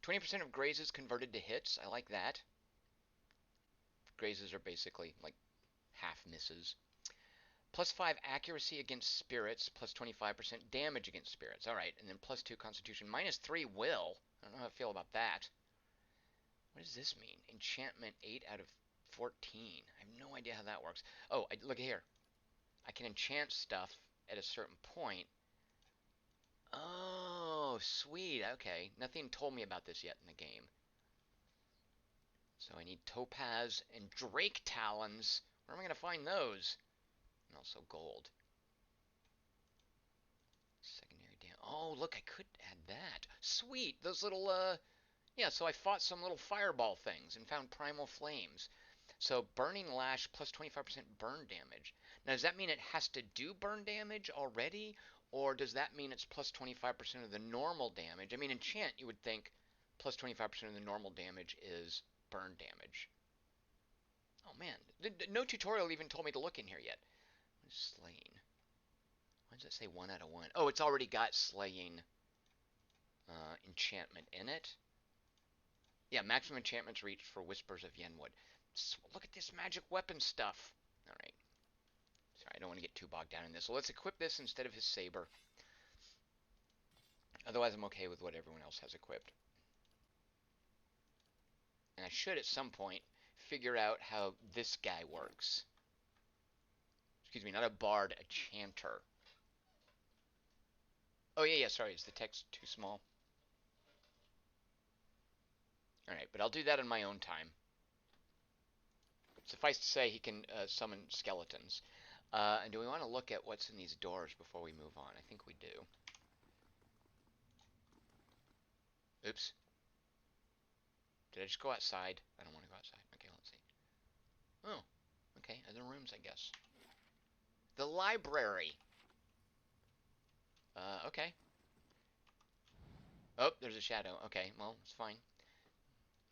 20% of grazes converted to hits. I like that. Grazes are basically like half misses. Plus 5 accuracy against spirits, plus 25% damage against spirits. Alright, and then plus 2 constitution, minus 3 will. I don't know how I feel about that. What does this mean? Enchantment 8 out of 14. I have no idea how that works. Oh, look here. I can enchant stuff at a certain point. Oh, sweet. Okay. Nothing told me about this yet in the game. So I need topaz and drake talons. Where am I going to find those? And also gold. Secondary damage. Oh, look, I could add that. Sweet. Those little, yeah, so I fought some little fireball things and found primal flames. So burning lash plus 25% burn damage. Now, does that mean it has to do burn damage already? Or does that mean it's plus 25% of the normal damage? I mean, enchant, you would think plus 25% of the normal damage is burn damage. Oh, man. No tutorial even told me to look in here yet. What is slaying? Why does it say 1 out of 1? Oh, it's already got slaying enchantment in it. Yeah, maximum enchantments reached for Whispers of Yenwood. Look at this magic weapon stuff. Alright. Sorry, I don't want to get too bogged down in this. So let's equip this instead of his saber. Otherwise, I'm okay with what everyone else has equipped. And I should, at some point, figure out how this guy works. Excuse me, not a bard, a chanter. Oh, yeah, sorry, is the text too small? Alright, but I'll do that in my own time. Suffice to say, he can summon skeletons. And do we want to look at what's in these doors before we move on? I think we do. Oops. Did I just go outside? I don't want to go outside. Okay, let's see. Oh, okay, other rooms, I guess. The library. Okay. Oh, there's a shadow. Okay, well, it's fine.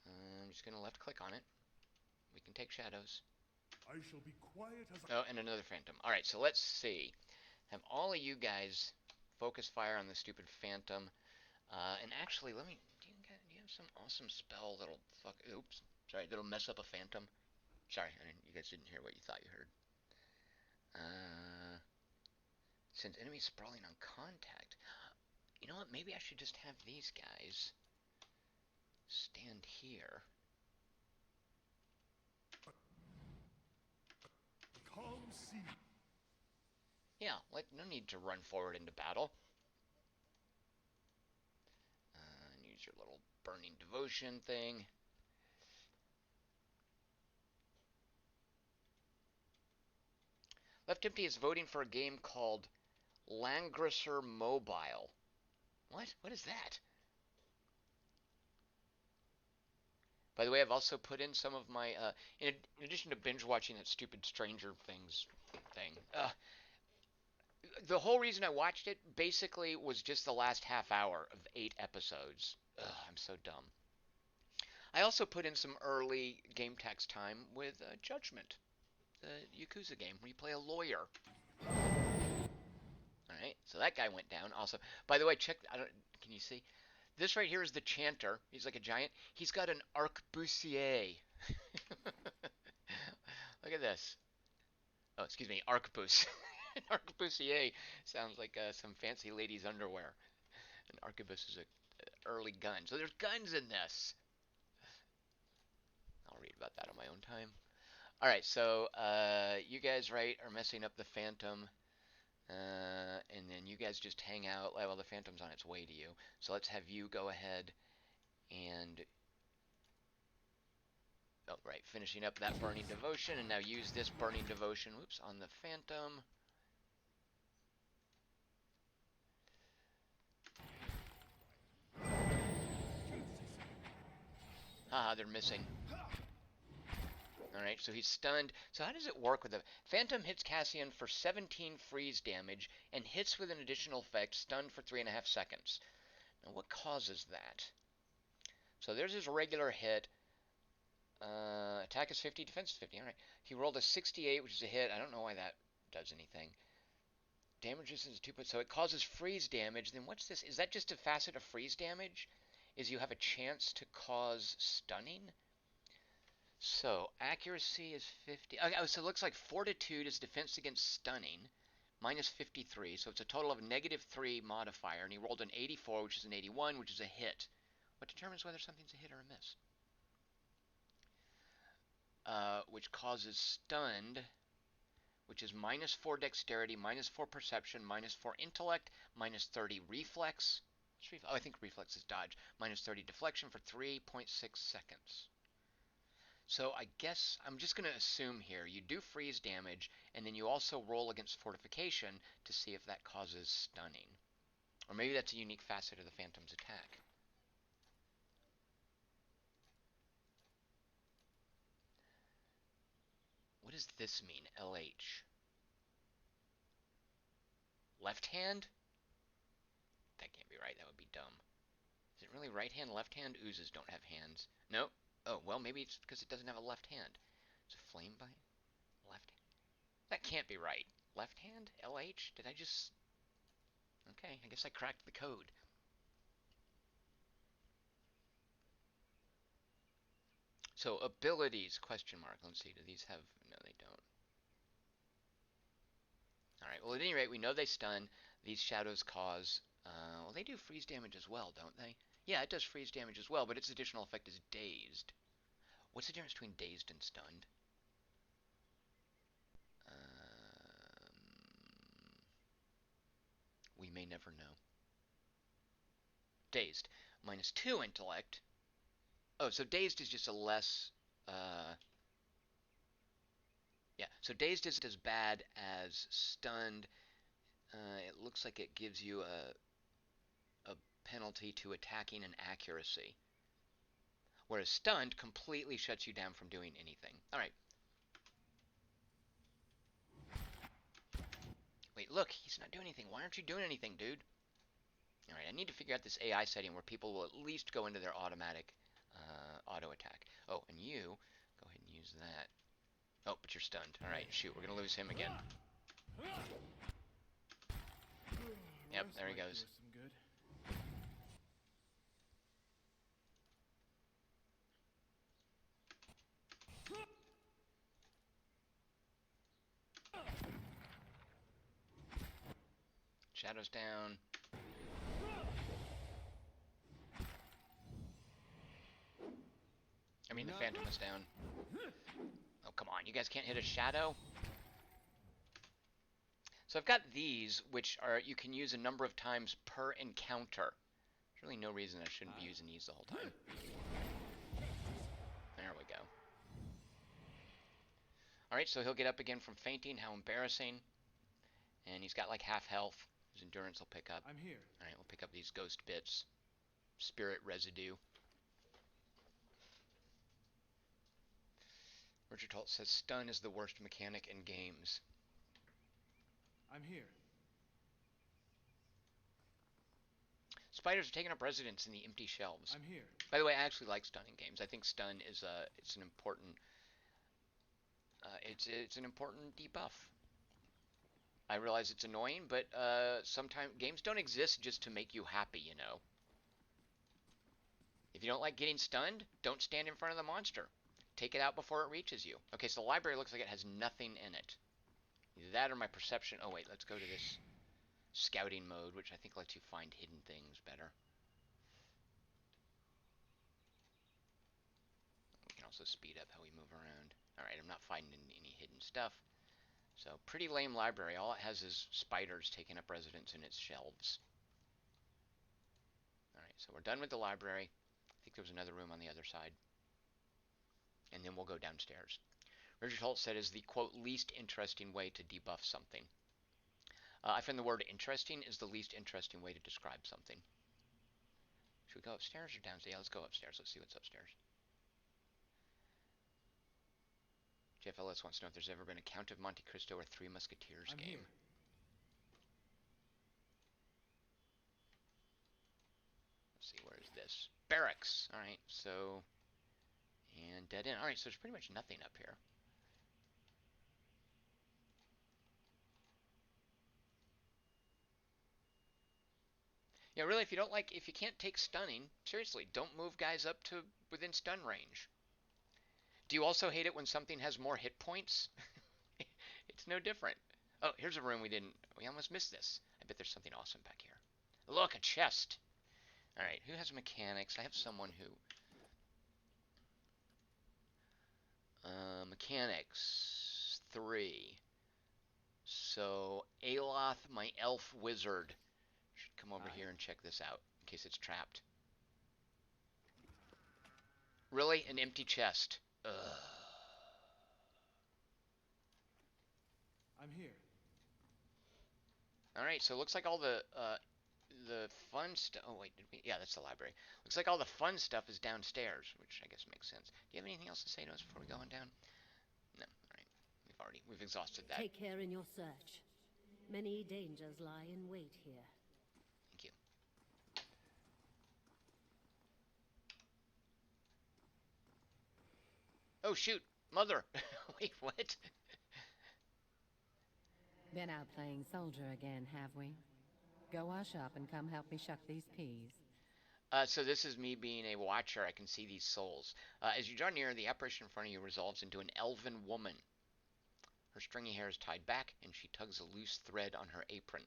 I'm just gonna left click on it. We can take shadows. I shall be quiet as Oh, and another phantom. Alright, so let's see. Have all of you guys focus fire on the stupid phantom. And actually, let me... Do you have some awesome spell that'll fuck... Oops. Sorry, that'll mess up a phantom? Sorry, you guys didn't hear what you thought you heard. Sends enemy sprawling on contact. You know what? Maybe I should just have these guys stand here. calm sea. Yeah, no need to run forward into battle. And use your little burning devotion thing. Left Empty is voting for a game called Langrisser Mobile. What? What is that? By the way, I've also put in some of my, in addition to binge watching that stupid Stranger Things thing, the whole reason I watched it basically was just the last half hour of 8 episodes. I'm so dumb. I also put in some early game text time with Judgment, the Yakuza game where you play a lawyer. Alright, so that guy went down. Also, by the way, check, can you see? This right here is the Chanter. He's like a giant. He's got an arquebusier. Look at this. Oh, excuse me, arquebus. An arquebusier sounds like some fancy lady's underwear. An arquebus is an early gun. So there's guns in this. I'll read about that on my own time. Alright, so you guys, right, are messing up the Phantom. And then you guys just hang out while the Phantom's on its way to you. So let's have you go ahead and... Oh, right, finishing up that Burning Devotion, and now use this Burning Devotion, whoops, on the Phantom. Haha, they're missing. Alright, so he's stunned. So how does it work with the... Phantom hits Cassian for 17 freeze damage, and hits with an additional effect, stunned for 3.5 seconds. Now, what causes that? So there's his regular hit. Attack is 50, defense is 50. Alright. He rolled a 68, which is a hit. I don't know why that does anything. Damage resistance 2, so it causes freeze damage. Then what's this? Is that just a facet of freeze damage? Is you have a chance to cause stunning? So, accuracy is 50. Okay, so it looks like Fortitude is defense against stunning, minus 53. So it's a total of -3 modifier. And he rolled an 84, which is an 81, which is a hit. What determines whether something's a hit or a miss? Which causes stunned, which is -4 dexterity, -4 perception, -4 intellect, -30 reflex. Oh, I think reflex is dodge. -30 deflection for 3.6 seconds. So I guess I'm just going to assume here you do freeze damage, and then you also roll against fortification to see if that causes stunning. Or maybe that's a unique facet of the Phantom's attack. What does this mean, LH? Left hand? That can't be right, that would be dumb. Is it really right hand, left hand? Oozes don't have hands. No? Oh, well, maybe it's because it doesn't have a left hand. It's a flame bite? Left hand? That can't be right. Left hand? LH? Did I just... Okay, I guess I cracked the code. So abilities, question mark. Let's see, do these have, no they don't. Alright, well at any rate, we know they stun. These shadows cause, well they do freeze damage as well, don't they? Yeah, it does freeze damage as well, but its additional effect is dazed. What's the difference between dazed and stunned? We may never know. Dazed. -2 intellect. Oh, so dazed is just a less, yeah, so dazed isn't as bad as stunned. It looks like it gives you a penalty to attacking and accuracy. Whereas stunned completely shuts you down from doing anything. Alright. Wait, look, he's not doing anything. Why aren't you doing anything, dude? Alright, I need to figure out this AI setting where people will at least go into their automatic auto attack. Oh, and you, go ahead and use that. Oh, but you're stunned. Alright, shoot, we're gonna lose him again. Yep, there he goes. Some good. Shadows down. I mean, the Phantom is down. Oh, come on. You guys can't hit a shadow? So I've got these, which are you can use a number of times per encounter. There's really no reason I shouldn't be using these the whole time. There we go. Alright, so he'll get up again from fainting. How embarrassing. And he's got like half health. His endurance will pick up. I'm here. Alright, we'll pick up these ghost bits. Spirit residue. Richard Holt says stun is the worst mechanic in games. I'm here. Spiders are taking up residence in the empty shelves. I'm here. By the way, I actually like stun in games. I think stun is it's an important it's an important debuff. I realize it's annoying, but sometimes games don't exist just to make you happy, you know. If you don't like getting stunned, don't stand in front of the monster. Take it out before it reaches you. Okay, so the library looks like it has nothing in it. Either that or my perception. Oh wait, let's go to this scouting mode, which I think lets you find hidden things better. We can also speed up how we move around. Alright, I'm not finding any hidden stuff. So, pretty lame library. All it has is spiders taking up residence in its shelves. Alright, so we're done with the library. I think there was another room on the other side. And then we'll go downstairs. Richard Holt said is the, quote, least interesting way to debuff something. I find the word interesting is the least interesting way to describe something. Should we go upstairs or downstairs? Yeah, let's go upstairs. Let's see what's upstairs. Jeff Ellis wants to know if there's ever been a Count of Monte Cristo or Three Musketeers I'm game. Here. Let's see, where is this? Barracks. Alright, so... And dead end. Alright, so there's pretty much nothing up here. Yeah, really, if you can't take stunning, seriously, don't move guys up to within stun range. Do you also hate it when something has more hit points? It's no different. Oh, here's a room we almost missed this. I bet there's something awesome back here. Look, a chest. Alright, who has mechanics? I have someone who... Mechanics 3. So Aloth, my elf wizard, should come over here and check this out in case it's trapped. Really? An empty chest. Ugh. I'm here. Alright, so it looks like all the fun stuff... Oh, wait, did we... Yeah, that's the library. Looks like all the fun stuff is downstairs, which I guess makes sense. Do you have anything else to say to us before we go on down? No, alright. We've exhausted that. Take care in your search. Many dangers lie in wait here. Thank you. Oh, shoot! Mother! Wait, what? Been out playing soldier again, have we? Go wash up and come help me shuck these peas. So this is me being a watcher. I can see these souls. As you draw near, the apparition in front of you resolves into an elven woman. Her stringy hair is tied back, and she tugs a loose thread on her apron.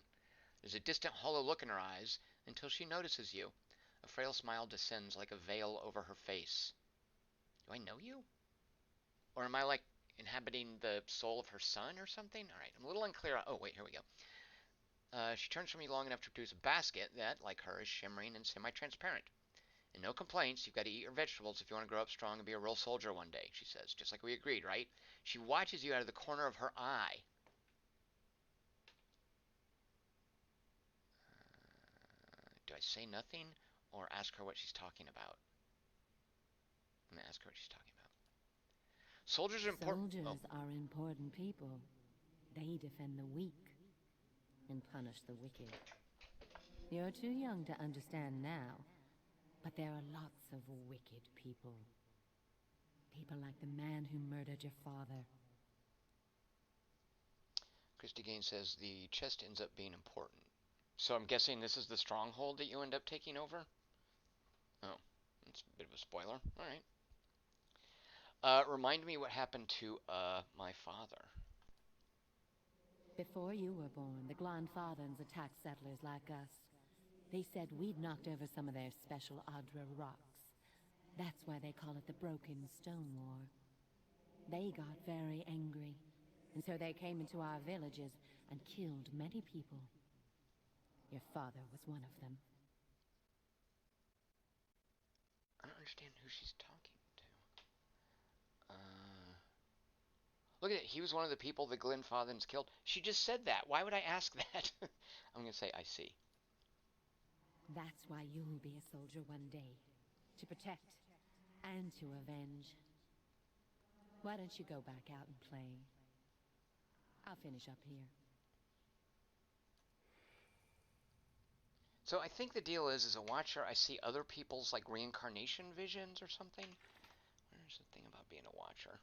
There's a distant, hollow look in her eyes until she notices you. A frail smile descends like a veil over her face. Do I know you? Or am I like inhabiting the soul of her son or something? Alright, I'm a little unclear. Oh, wait, here we go. She turns from you long enough to produce a basket that, like her, is shimmering and semi-transparent. And no complaints, you've got to eat your vegetables if you want to grow up strong and be a real soldier one day, she says, just like we agreed, right? She watches you out of the corner of her eye. Do I say nothing or ask her what she's talking about? I'm going to ask her what she's talking about. Soldiers are important. Soldiers are important people. They defend the weak and punish the wicked. You're too young to understand now, but there are lots of wicked people. People like the man who murdered your father. Christy Gaines says the chest ends up being important. So I'm guessing this is the stronghold that you end up taking over? Oh, that's a bit of a spoiler. Alright. Remind me what happened to, my father. Before you were born, the Glanfathans attacked settlers like us. They said we'd knocked over some of their special Adra rocks. That's why they call it the Broken Stone War. They got very angry, and so they came into our villages and killed many people. Your father was one of them. I don't understand who she's talking to. Look at it. He was one of the people the Glenfathans killed. She just said that. Why would I ask that? I'm going to say, I see. That's why you'll be a soldier one day. To protect and to avenge. Why don't you go back out and play? I'll finish up here. So I think the deal is, as a watcher, I see other people's, like, reincarnation visions or something. Where's the thing about being a watcher?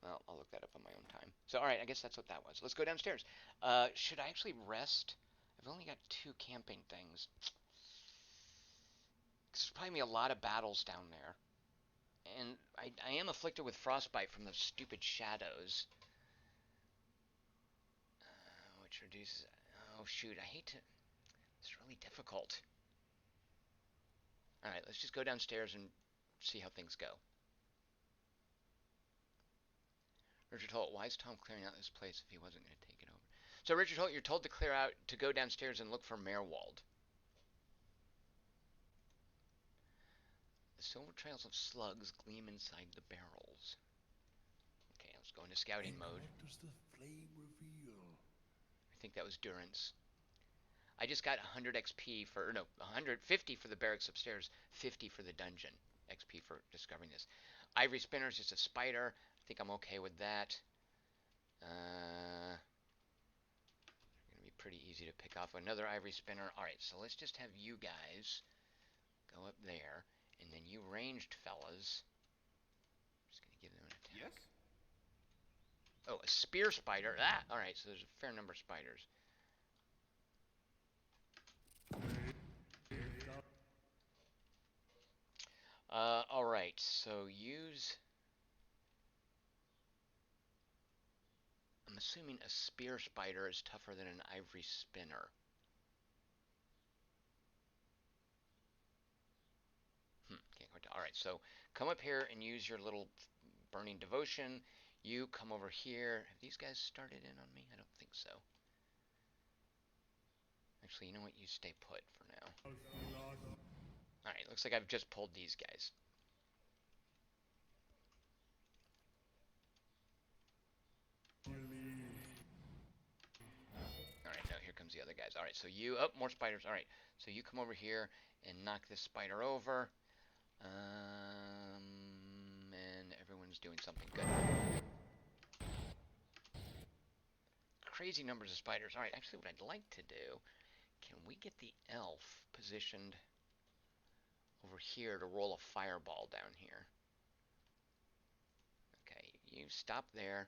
Well, I'll look that up on my own time. So, alright, I guess that's what that was. Let's go downstairs. Should I actually rest? I've only got 2 camping things. There's probably a lot of battles down there. And I am afflicted with frostbite from those stupid shadows. Which reduces... Oh, shoot, I hate to... It's really difficult. Alright, let's just go downstairs and see how things go. Richard Holt, why is Tom clearing out this place if he wasn't going to take it over? So, Richard Holt, you're told to clear out, to go downstairs and look for Merwald. The silver trails of slugs gleam inside the barrels. Okay, let's go into scouting mode. What does the flame reveal? I think that was Durance. I just got 100 XP for, no, 150 for the barracks upstairs, 50 for the dungeon XP for discovering this. Ivory Spinner is just a spider. I think I'm okay with that. Going to be pretty easy to pick off another Ivory Spinner. Alright, so let's just have you guys go up there, and then you ranged fellas. I'm just going to give them an attack. Yes? Oh, a spear spider. Ah, alright, so there's a fair number of spiders. Alright, so use... I'm assuming a spear spider is tougher than an ivory spinner. Can't go down. Alright, so come up here and use your little burning devotion. You come over here. Have these guys started in on me? I don't think so. Actually, you know what? You stay put for now. Alright, looks like I've just pulled these guys. Alright, now here comes the other guys. Alright, so you... Oh, more spiders. Alright, so you come over here and knock this spider over. And everyone's doing something good. Crazy numbers of spiders. Alright, actually what I'd like to do... Can we get the elf positioned over here to roll a fireball down here? Okay, you stop there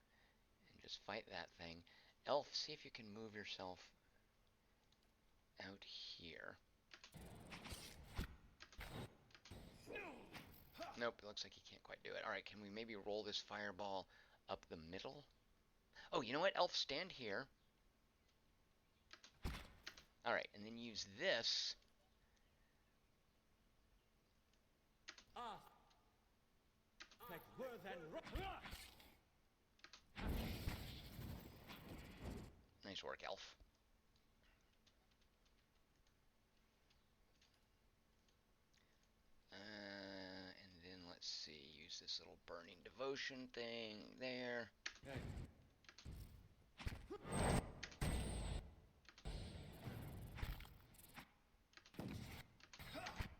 and just fight that thing. Elf, see if you can move yourself out here. Nope, it looks like he can't quite do it. Alright, can we maybe roll this fireball up the middle? Oh, you know what? Elf, stand here. Alright, and then use this. Nice work, Elf. And then let's see, use this little burning devotion thing there. Hey.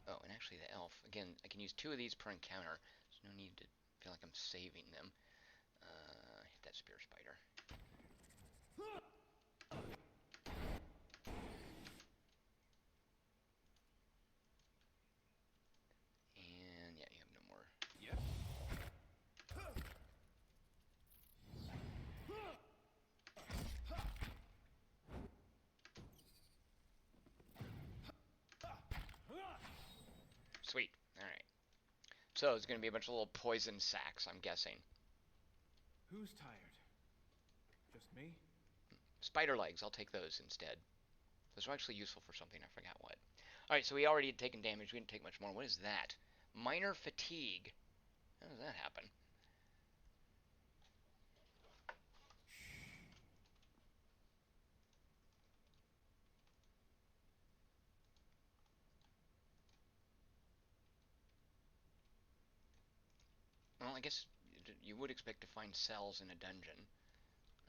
Oh, and actually the elf, again, I can use 2 of these per encounter. There's no need to feel like I'm saving them. Hit that spear spider. And yeah, you have no more. Yep. Sweet. Alright. So it's going to be a bunch of little poison sacks, I'm guessing. Who's tired? Just me? Spider legs, I'll take those instead. Those are actually useful for something, I forgot what. Alright, so we already had taken damage, we didn't take much more. What is that? Minor fatigue. How does that happen? Well, I guess you would expect to find cells in a dungeon.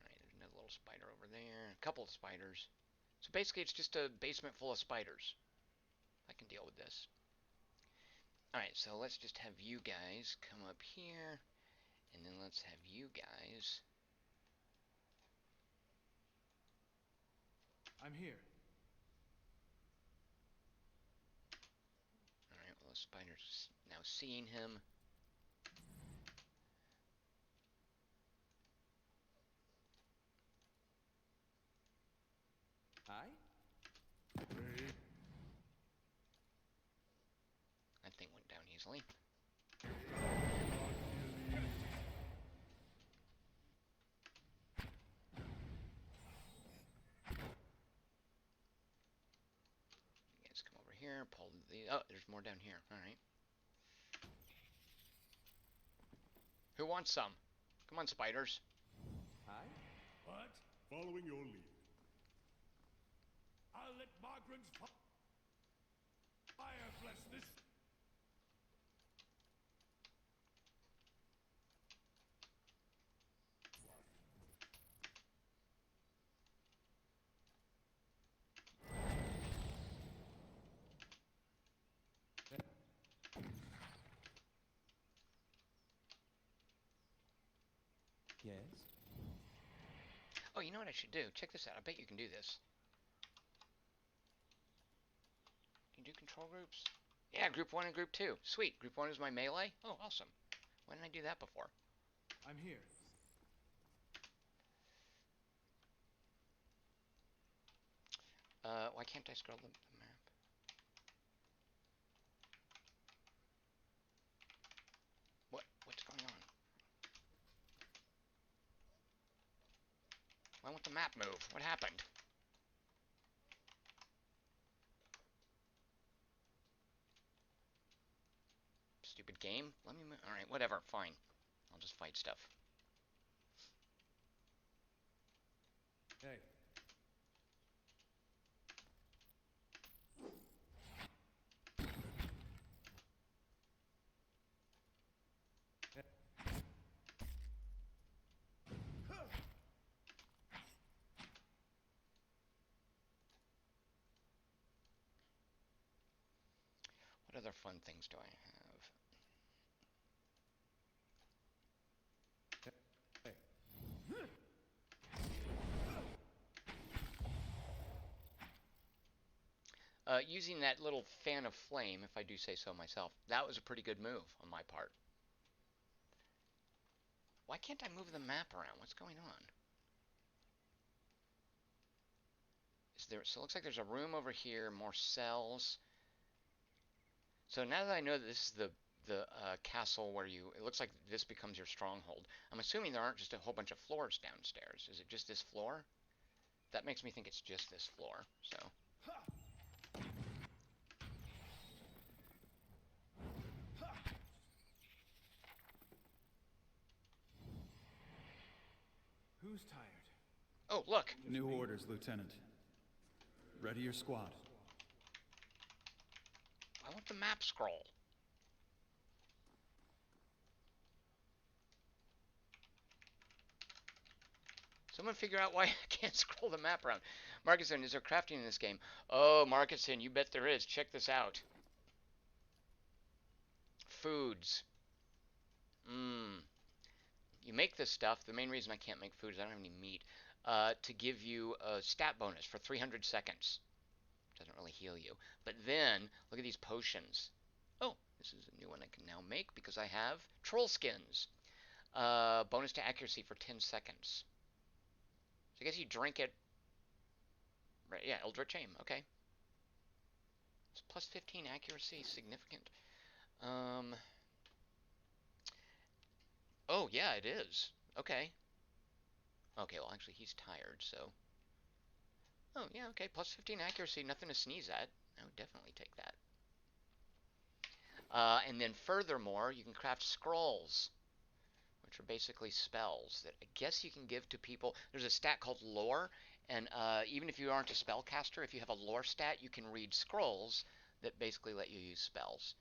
Alright, there's another little spider over there. A couple of spiders. So basically it's just a basement full of spiders. I can deal with this. Alright, so let's just have you guys come up here. And then let's have you guys... I'm here. Alright, well the spider's now seeing him. Hi? Pray. That thing went down easily. You guys come over here, pull the... Oh, there's more down here. Alright. Who wants some? Come on, spiders. Hi? What? Following your lead. I'll let Margaret's fire bless this. Yes? Oh, you know what I should do? Check this out. I bet you can do this. Can you do control groups? Yeah, group 1 and group 2. Sweet. Group 1 is my melee? Oh, awesome. Why didn't I do that before? I'm here. Why can't I scroll the map? What's going on? Why won't the map move? What happened? Stupid game. Let me move. Alright, whatever. Fine. I'll just fight stuff. Hey. What other fun things do I have? Using that little fan of flame, if I do say so myself, that was a pretty good move on my part. Why can't I move the map around? What's going on? So it looks like there's a room over here, more cells. So now that I know that this is the castle where it looks like this becomes your stronghold. I'm assuming there aren't just a whole bunch of floors downstairs. Is it just this floor? That makes me think it's just this floor. So. Who's tired? Oh, look. New orders, Lieutenant. Ready your squad. I want the map scroll. Someone figure out why I can't scroll the map around. Marcusson, is there crafting in this game? Oh, Marcusson, you bet there is. Check this out. Foods. You make this stuff. The main reason I can't make food is I don't have any meat. To give you a stat bonus for 300 seconds. Doesn't really heal you. But then, look at these potions. Oh, this is a new one I can now make because I have troll skins. Bonus to accuracy for 10 seconds. So I guess you drink it. Right, yeah, Eldritch Aim. Okay. It's plus 15 accuracy, significant. Oh, yeah, it is. Okay. Okay, well, actually, he's tired, so. Oh, yeah, okay, plus 15 accuracy, nothing to sneeze at. I would definitely take that. And then furthermore, you can craft scrolls, which are basically spells that I guess you can give to people. There's a stat called lore, and even if you aren't a spellcaster, if you have a lore stat, you can read scrolls that basically let you use spells.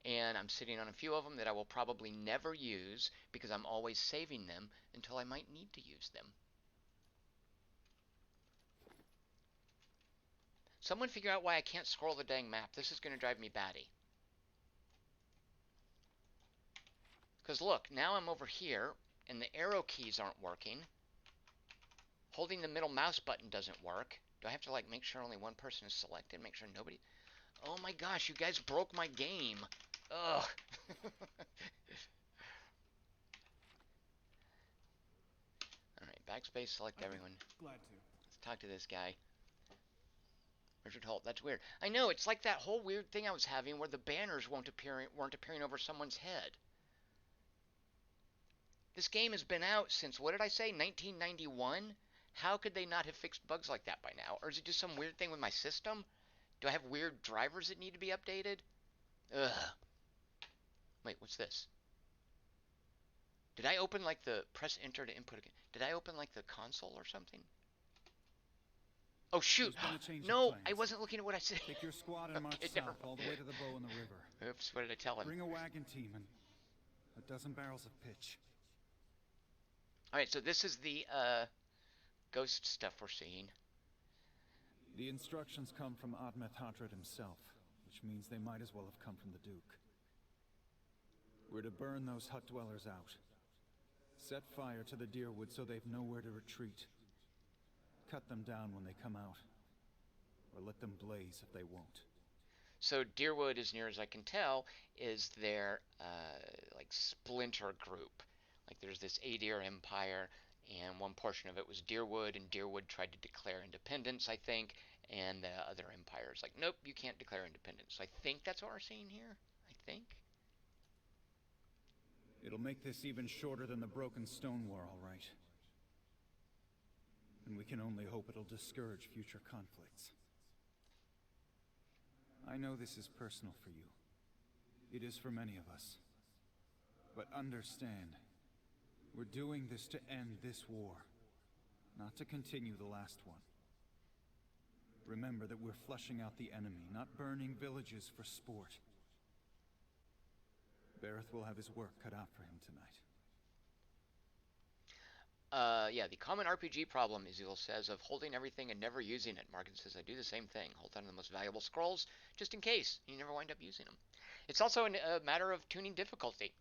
And I'm sitting on a few of them that I will probably never use because I'm always saving them until I might need to use them. Someone figure out why I can't scroll the dang map. This is going to drive me batty. Because look, now I'm over here, and the arrow keys aren't working. Holding the middle mouse button doesn't work. Do I have to, like, make sure only one person is selected? Make sure nobody... Oh my gosh, you guys broke my game. Ugh. Alright, backspace, select everyone. Glad to. Let's talk to this guy. Richard Holt, that's weird. I know, it's like that whole weird thing I was having where the banners weren't appearing over someone's head. This game has been out since, what did I say, 1991? How could they not have fixed bugs like that by now? Or is it just some weird thing with my system? Do I have weird drivers that need to be updated? Ugh. Wait, what's this? Did I open, like, press enter to input again? Did I open, like, the console or something? Oh, shoot. No, I wasn't looking at what I said. Take your squad and march south all the way to the bow in the river. Oops, what did I tell him? Bring a wagon team and a dozen barrels of pitch. Alright, so this is the, ghost stuff we're seeing. The instructions come from Admeth Hadred himself, which means they might as well have come from the Duke. We're to burn those hut dwellers out. Set fire to the Deerwood so they've nowhere to retreat. Cut them down when they come out. Or let them blaze if they won't. So Deerwood, as near as I can tell, is their, like, splinter group. Like, there's this Adir Empire, and one portion of it was Deerwood, and Deerwood tried to declare independence, I think, and the other empires like, nope, you can't declare independence. So I think that's what we're seeing here. I think. It'll make this even shorter than the Broken Stone War, all right. And we can only hope it'll discourage future conflicts. I know this is personal for you. It is for many of us. But understand, we're doing this to end this war, not to continue the last one. Remember that we're flushing out the enemy, not burning villages for sport. Bareth will have his work cut out for him tonight. Yeah, the common RPG problem, Izil says, of holding everything and never using it. Markin says, I do the same thing. Hold on to the most valuable scrolls, just in case. You never wind up using them. It's also a matter of tuning difficulty.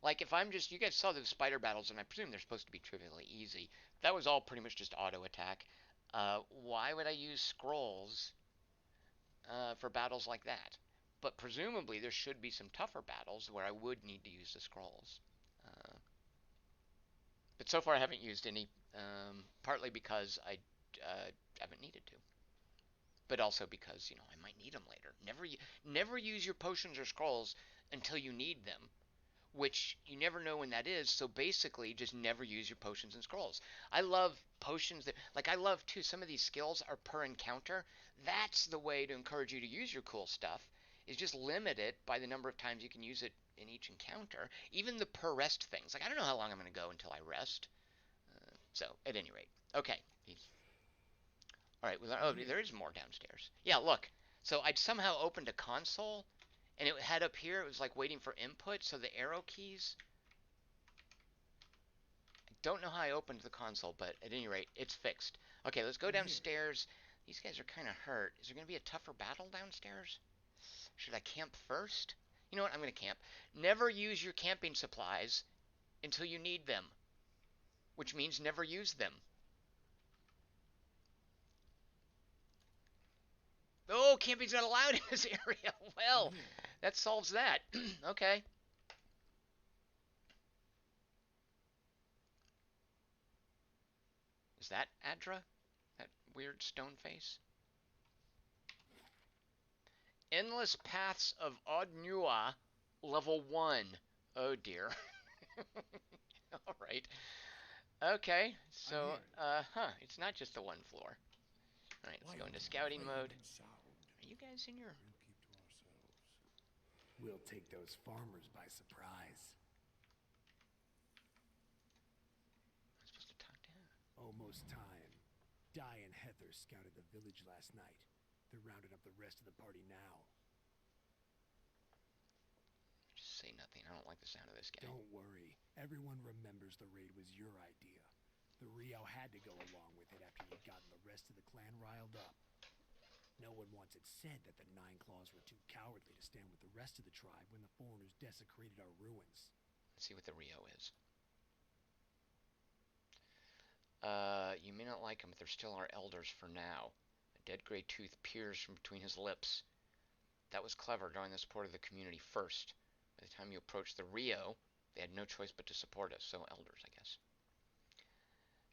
Like, if I'm just, you guys saw the spider battles, and I presume they're supposed to be trivially easy. That was all pretty much just auto attack. Why would I use scrolls for battles like that? But presumably there should be some tougher battles where I would need to use the scrolls. But so far I haven't used any, partly because I haven't needed to. but also because, I might need them later. Never use your potions or scrolls until you need them, which you never know when that is. So basically, just never use your potions and scrolls. I love potions I love too. Some of these skills are per encounter. That's the way to encourage you to use your cool stuff. Is just limit it by the number of times you can use it in each encounter. Even the per rest things. I don't know how long I'm going to go until I rest. So at any rate, okay. All right. Well, there is more downstairs. Yeah, look. So I'd somehow opened a console, and it had up here. It was like waiting for input. So the arrow keys. I don't know how I opened the console, but at any rate, it's fixed. Okay, let's go downstairs. These guys are kind of hurt. Is there going to be a tougher battle downstairs? Should I camp first? You know what? I'm going to camp. Never use your camping supplies until you need them, which means never use them. Oh, camping's not allowed in this area. Well, that solves that. Okay. Is that Adra? That weird stone face? Endless Paths of Odnua, level 1. Oh dear. Alright. Okay, so, it's not just the one floor. Alright, let's go into scouting mode. Are you guys in your... We'll take those farmers by surprise. I'm supposed to talk to him. Almost time. Di and Heather scouted the village last night. They're rounding up the rest of the party now. Just say nothing. I don't like the sound of this guy. Don't worry. Everyone remembers the raid was your idea. The Rio had to go along with it after you'd gotten the rest of the clan riled up. No one once had said that the Nine Claws were too cowardly to stand with the rest of the tribe when the foreigners desecrated our ruins. Let's see what the Rio is. You may not like him, but they're still our elders for now. A dead gray tooth peers from between his lips. That was clever, drawing the support of the community first. By the time you approached the Rio, they had no choice but to support us, so elders, I guess.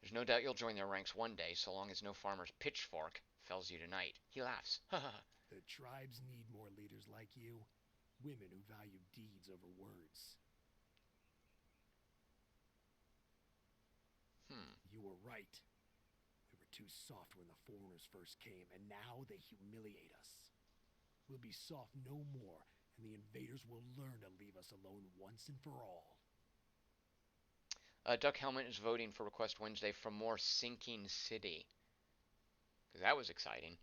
There's no doubt you'll join their ranks one day, so long as no farmer's pitchfork fells you tonight. He laughs. The tribes need more leaders like you. Women who value deeds over words. You were right. We were too soft when the foreigners first came, and now they humiliate us. We'll be soft no more, and the invaders will learn to leave us alone once and for all. Duck Helmet is voting for Request Wednesday for more Sinking City. Because that was exciting.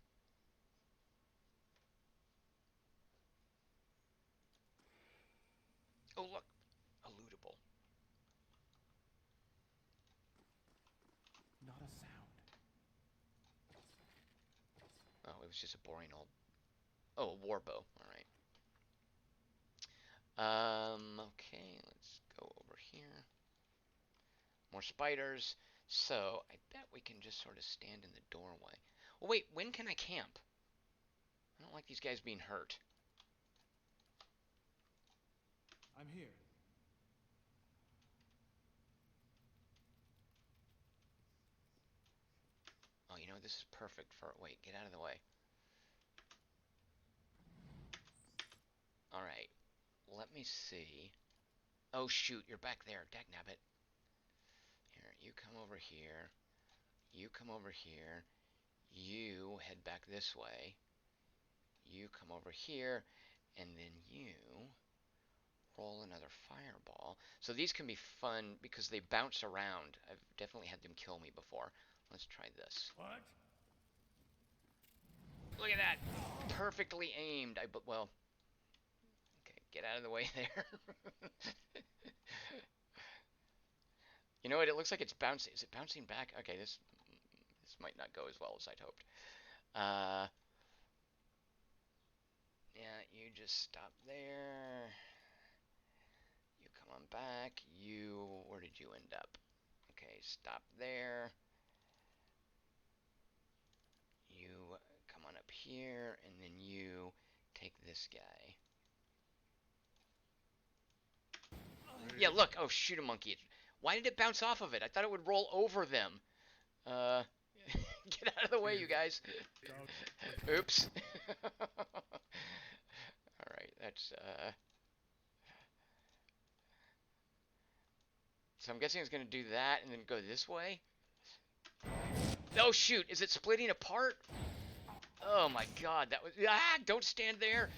Oh, look. A lootable. Not a sound. Oh, it was just a boring old... Oh, a warbow. Alright. Okay, let's go over here. More spiders. So, I bet we can just sort of stand in the doorway. Oh, wait, when can I camp? I don't like these guys being hurt. I'm here. Oh, you know, this is perfect for... Wait, get out of the way. Alright. Let me see. Oh, shoot, you're back there. Dagnabbit. Here, you come over here. You come over here. You head back this way. You come over here. And then you roll another fireball. So these can be fun because they bounce around. I've definitely had them kill me before. Let's try this. What? Look at that! Perfectly aimed. Well... Okay, get out of the way there. You know what? It looks like it's bouncing. Is it bouncing back? Okay, this might not go as well as I'd hoped. Yeah, you just stop there. You come on back. Where did you end up? Okay, stop there. You come on up here, and then you take this guy. Yeah, look. Oh, shoot a monkey. Why did it bounce off of it? I thought it would roll over them. Get out of the way, you guys. Oops. Alright, that's, So I'm guessing it's going to do that and then go this way. Oh, shoot. Is it splitting apart? Oh, my God. That was... Ah! Don't stand there.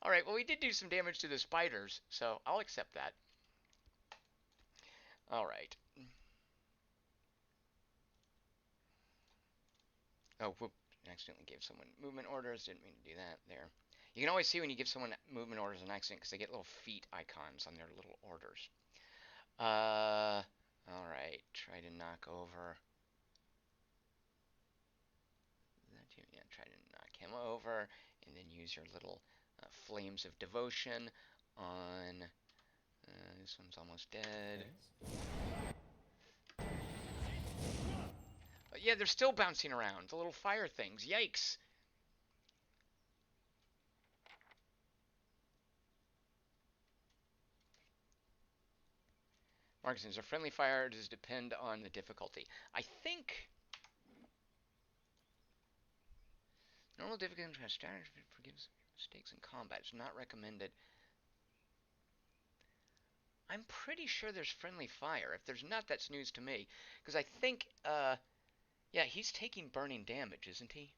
Alright, well, we did do some damage to the spiders, so I'll accept that. Alright. Oh, whoop. I accidentally gave someone movement orders. Didn't mean to do that. There. You can always see when you give someone movement orders on accident because they get little feet icons on their little orders. Alright. Try to knock over. Yeah, try to knock him over. And then use your little flames of devotion on... this one's almost dead. Yeah, they're still bouncing around. The little fire things. Yikes. Marksons are friendly fire. Does depend on the difficulty. I think... Normal difficulty has strategy forgives mistakes in combat. It's not recommended. I'm pretty sure there's friendly fire. If there's not, that's news to me. Because I think, yeah, he's taking burning damage, isn't he?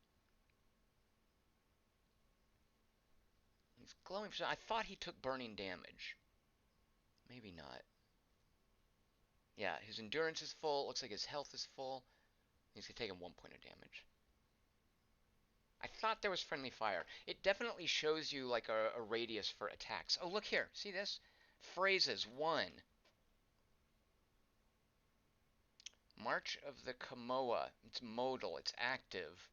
He's glowing for... I thought he took burning damage. Maybe not. Yeah, his endurance is full. Looks like his health is full. He's going to take him 1 point of damage. I thought there was friendly fire. It definitely shows you like a radius for attacks. Oh, look here. See this? Phrases 1. March of the Kamoa. It's modal. It's active.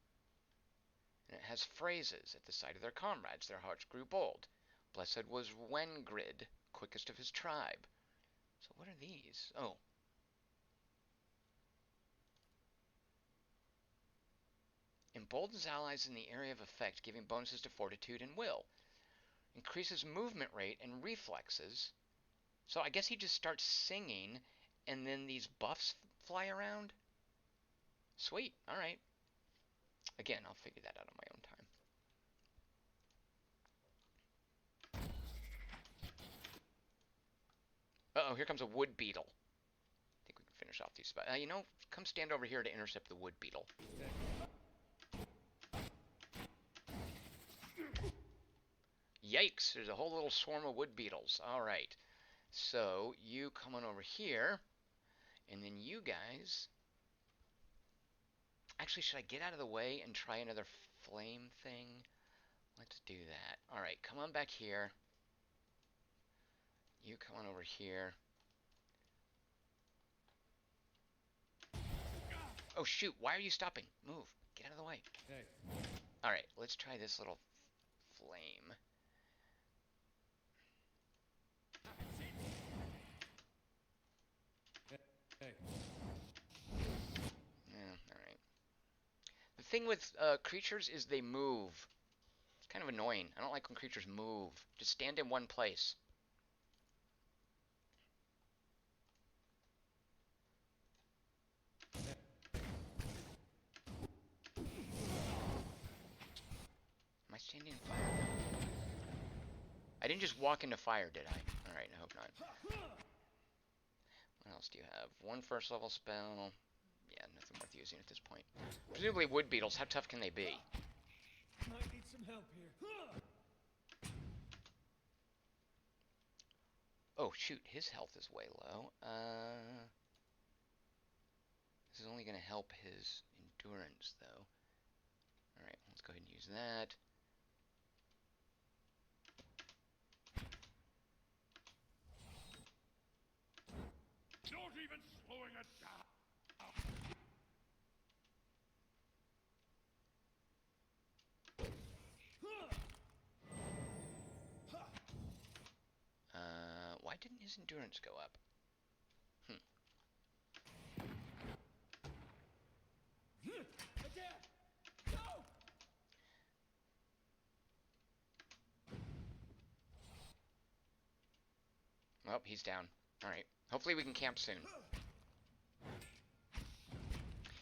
And it has phrases at the sight of their comrades. Their hearts grew bold. Blessed was Wengrid, quickest of his tribe. So what are these? Oh. Emboldens allies in the area of effect, giving bonuses to fortitude and will. Increases movement rate and reflexes. So I guess he just starts singing, and then these buffs fly around? Sweet. Alright. Again, I'll figure that out on my own time. Uh-oh, here comes a wood beetle. I think we can finish off these spots. You know, come stand over here to intercept the wood beetle. Yikes, there's a whole little swarm of wood beetles. Alright. So, you come on over here. And then you guys... Actually, should I get out of the way and try another flame thing? Let's do that. Alright, come on back here. You come on over here. Oh shoot, why are you stopping? Move. Get out of the way. Hey. Alright, let's try this little flame. Hey. Yeah, alright. The thing with creatures is they move. It's kind of annoying. I don't like when creatures move. Just stand in one place. Am I standing in fire? I didn't just walk into fire, did I? Alright, I hope not. What else do you have? One first level spell. Yeah, nothing worth using at this point. Presumably wood beetles, how tough can they be? Might need some help here. Oh shoot, his health is way low. This is only going to help his endurance, though. Alright, let's go ahead and use that. Not even slowing it down. Why didn't his endurance go up? Well, he's down. Alright. Hopefully we can camp soon.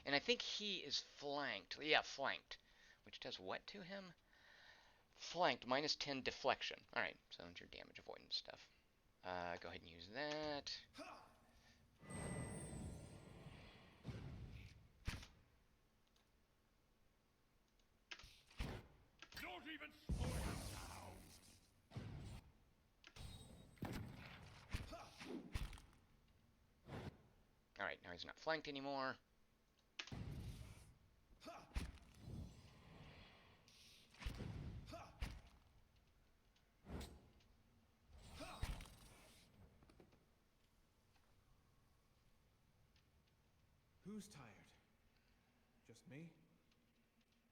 And I think he is flanked. Yeah, flanked. Which does what to him? Flanked, minus 10 deflection. Alright, so that's your damage avoidance stuff. Go ahead and use that. Don't even slow it down. Alright, now he's not flanked anymore. Who's tired? Just me?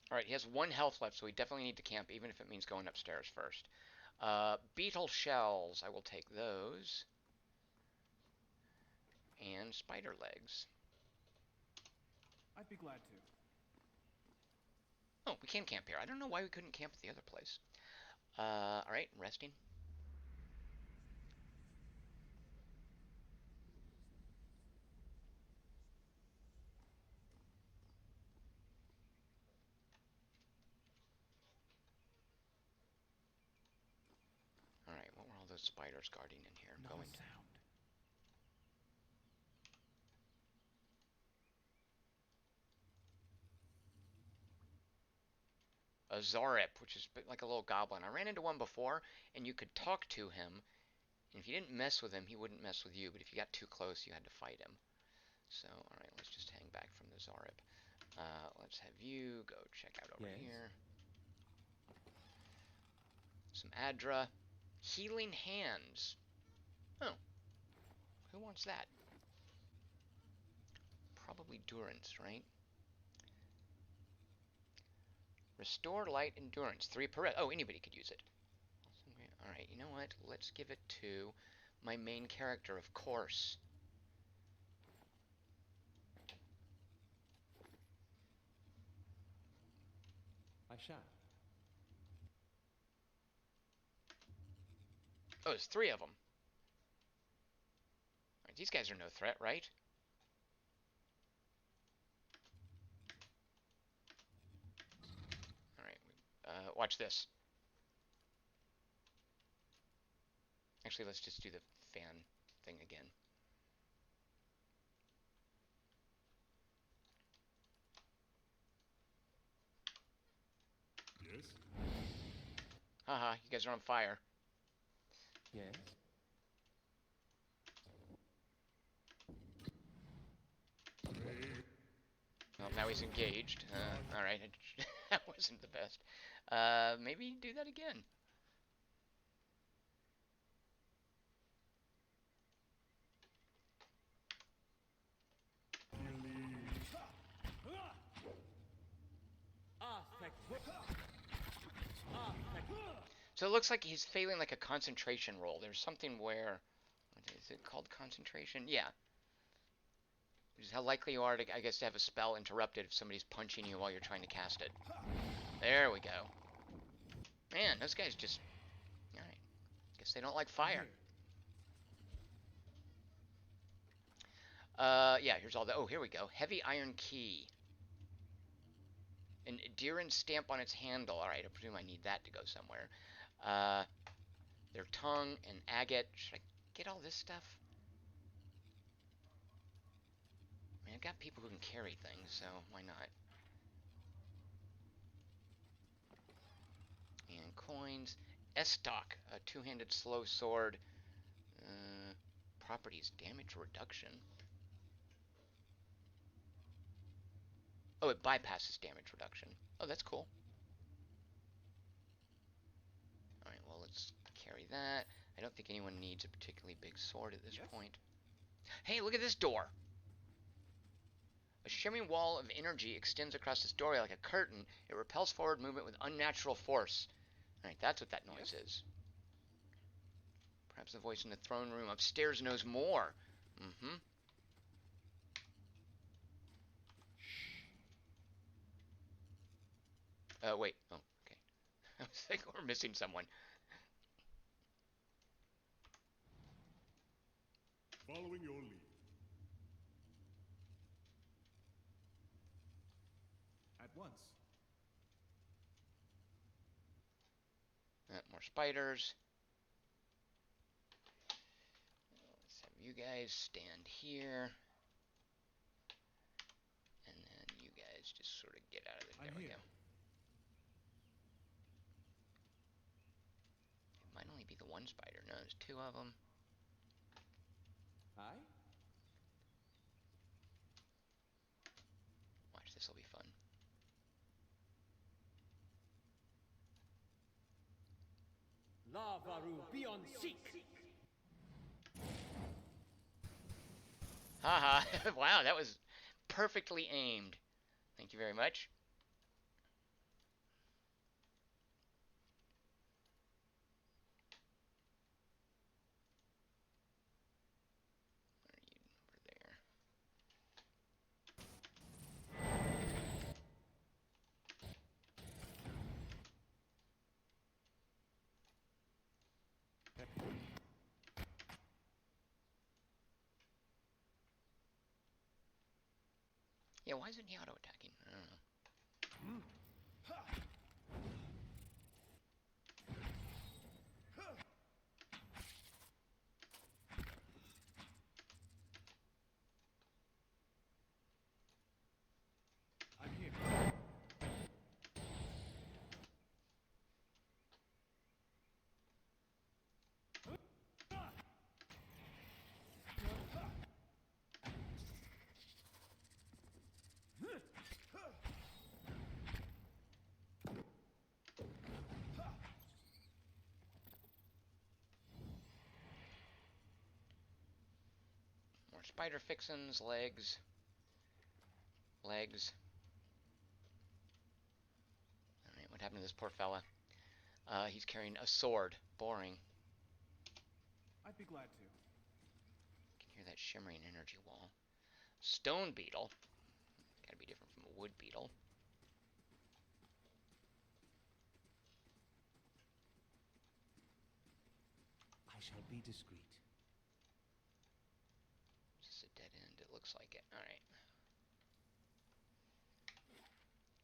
Alright, he has 1 health left, so we definitely need to camp, even if it means going upstairs first. Beetle shells, I will take those. And spider legs. I'd be glad to. Oh, we can camp here. I don't know why we couldn't camp at the other place. Alright, resting. Alright, what were all those spiders guarding in here? Not Going a sound. a Zarip, which is like a little goblin. I ran into one before, and you could talk to him, and if you didn't mess with him, he wouldn't mess with you, but if you got too close, you had to fight him. So, alright, let's just hang back from the Zarip. Let's have you go check out over here. Some Adra. Healing Hands. Oh. Who wants that? Probably Durance, right? Restore Light Endurance. 3 per... Oh, anybody could use it. Alright, you know what? Let's give it to my main character, of course. I shall. Oh, there's 3 of them. Alright, these guys are no threat, right? Alright, watch this. Actually, let's just do the fan thing again. Yes? Haha, you guys are on fire. Yes? Well, now he's engaged. Alright, that wasn't the best. Maybe do that again. So it looks like he's failing like a concentration roll. There's something where... Is it called concentration? Yeah. Which is how likely you are to, I guess, to have a spell interrupted if somebody's punching you while you're trying to cast it. There we go. Man, those guys just... Alright. Guess they don't like fire. Yeah, here's all the... Oh, here we go. Heavy Iron Key. An Adiran stamp on its handle. Alright, I presume I need that to go somewhere. Their tongue and agate. Should I get all this stuff? I mean, I've got people who can carry things, so why not? And coins. Estoc, a 2-handed slow sword. Properties, damage reduction. Oh, it bypasses damage reduction. Oh, that's cool. Alright, well, let's carry that. I don't think anyone needs a particularly big sword at this point. Hey, look at this door! A shimmering wall of energy extends across this doorway like a curtain. It repels forward movement with unnatural force. Alright, that's what that noise is. Perhaps the voice in the throne room upstairs knows more. Mm-hmm. Wait. Oh, okay. I was like, we're missing someone. Following your lead. once. More spiders. Let's have you guys stand here. And then you guys just sort of get out of there. There we go. It might only be the one spider. No, there's two of them. Hi? Watch, this will be fun. Lavaru, be on seek! Haha, wow, that was perfectly aimed. Thank you very much. Where are you? Over there. Yeah, why isn't he auto-attacking? I don't know. I'm here. More spider fixins, legs. Legs. Alright, what happened to this poor fella? He's carrying a sword. Boring. I'd be glad to. You can hear that shimmering energy wall. Stone beetle. Gotta be different from a wood beetle. I shall be discreet. Is this a dead end? It looks like it. Alright.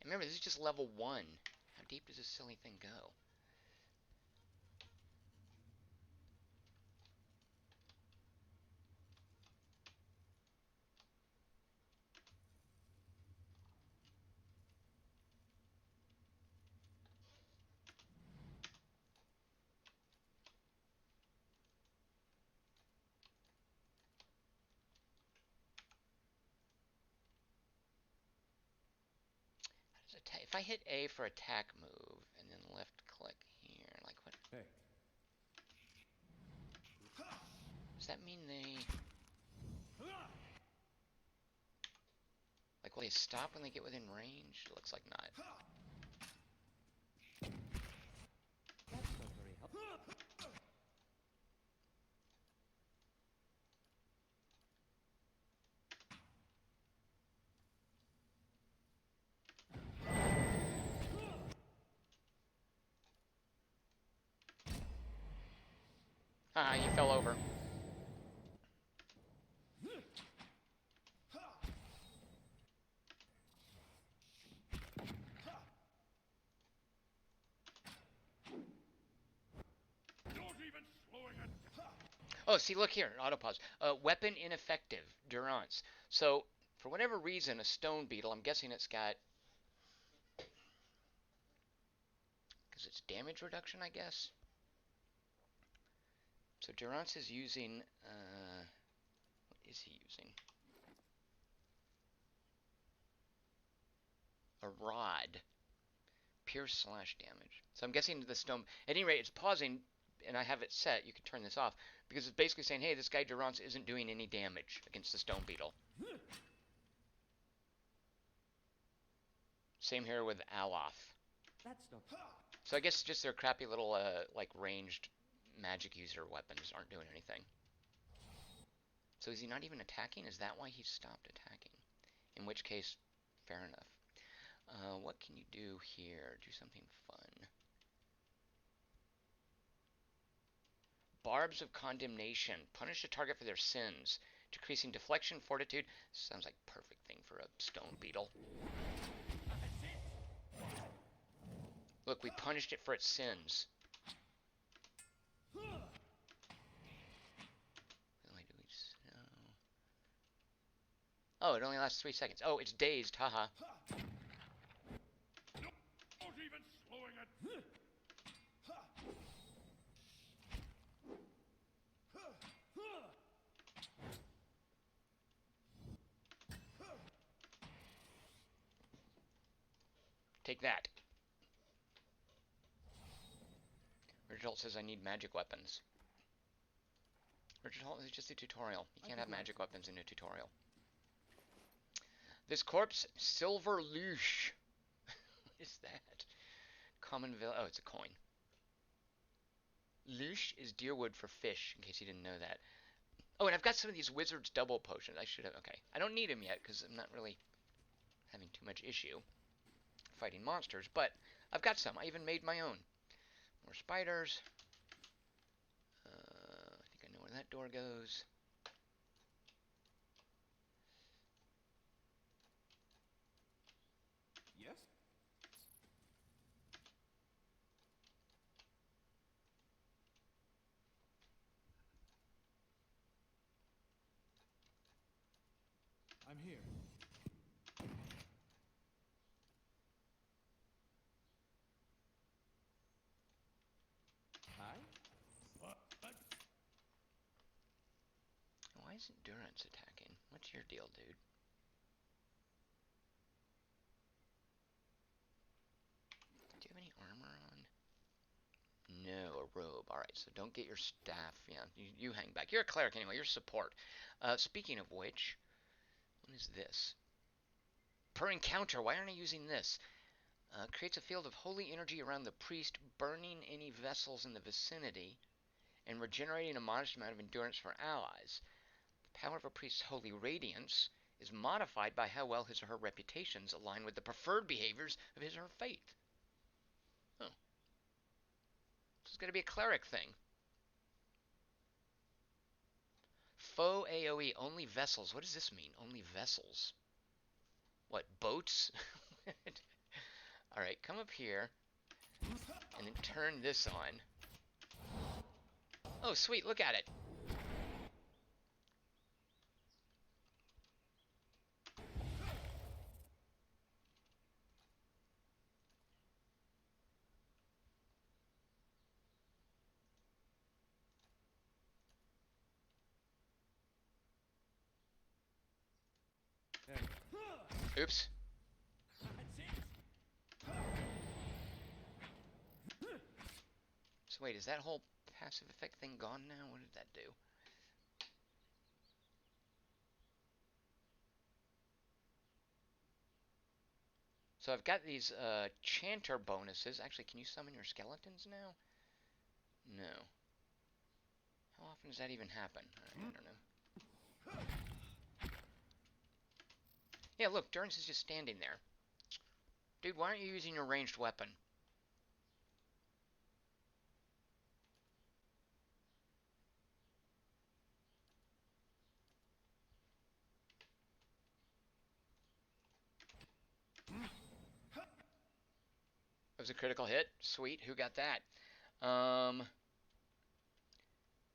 And remember, this is just level 1. How deep does this silly thing go? If I hit A for attack move and then left click here, like what? Hey. Does that mean they... Like, will they stop when they get within range? It looks like not. That's not very helpful. Ah, you fell over. Oh, see, look here, autopause. Weapon ineffective, Durance. So, for whatever reason, a stone beetle, I'm guessing it's got... Because it's damage reduction, I guess? So Durance is using... what is he using? A rod. Pierce slash damage. So I'm guessing the stone... At any rate, it's pausing, and I have it set. You can turn this off. Because it's basically saying, hey, this guy Durance isn't doing any damage against the stone beetle. Same here with Aloth. That's not... So I guess just their crappy little, like, ranged magic user weapons aren't doing anything. So is he not even attacking? Is that why he stopped attacking? In which case, fair enough. What can you do here? Do something fun. Barbs of Condemnation. Punish a target for their sins. Decreasing deflection, fortitude. Sounds like perfect thing for a stone beetle. Look, we punished it for its sins. Oh, it only lasts 3 seconds. Oh, it's dazed. Haha. Not even slowing it. Take that. Richard Holt says I need magic weapons. Richard Holt, is just a tutorial. You can't have magic weapons in a tutorial. This corpse, Silver Loosh. What is that? Common villain. Oh, it's a coin. Loosh is deer wood for fish, in case you didn't know that. Oh, and I've got some of these wizard's double potions. I should have. Okay. I don't need them yet, because I'm not really having too much issue fighting monsters, but I've got some. I even made my own. More spiders. I think I know where that door goes. Yes? I'm here. Hi? Why isn't Durance attacking? What's your deal, dude? Do you have any armor on? No, a robe. Alright, so don't get your staff. Yeah, you hang back. You're a cleric anyway. You're support. Speaking of which, what is this? Per encounter. Why aren't I using this? Creates a field of holy energy around the priest, burning any vessels in the vicinity, and regenerating a modest amount of endurance for allies. The power of a priest's holy radiance is modified by how well his or her reputations align with the preferred behaviors of his or her faith. Oh. This is going to be a cleric thing. Foe AoE, only vessels. What does this mean? Only vessels. What, boats? Alright, come up here, and then turn this on. Oh, sweet, look at it. Oops. So wait, is that whole passive effect thing gone now? What did that do? So I've got these chanter bonuses. Actually, can you summon your skeletons now? No. How often does that even happen? I don't know. Yeah, look, Durance is just standing there. Dude, why aren't you using your ranged weapon? That was a critical hit. Sweet, who got that?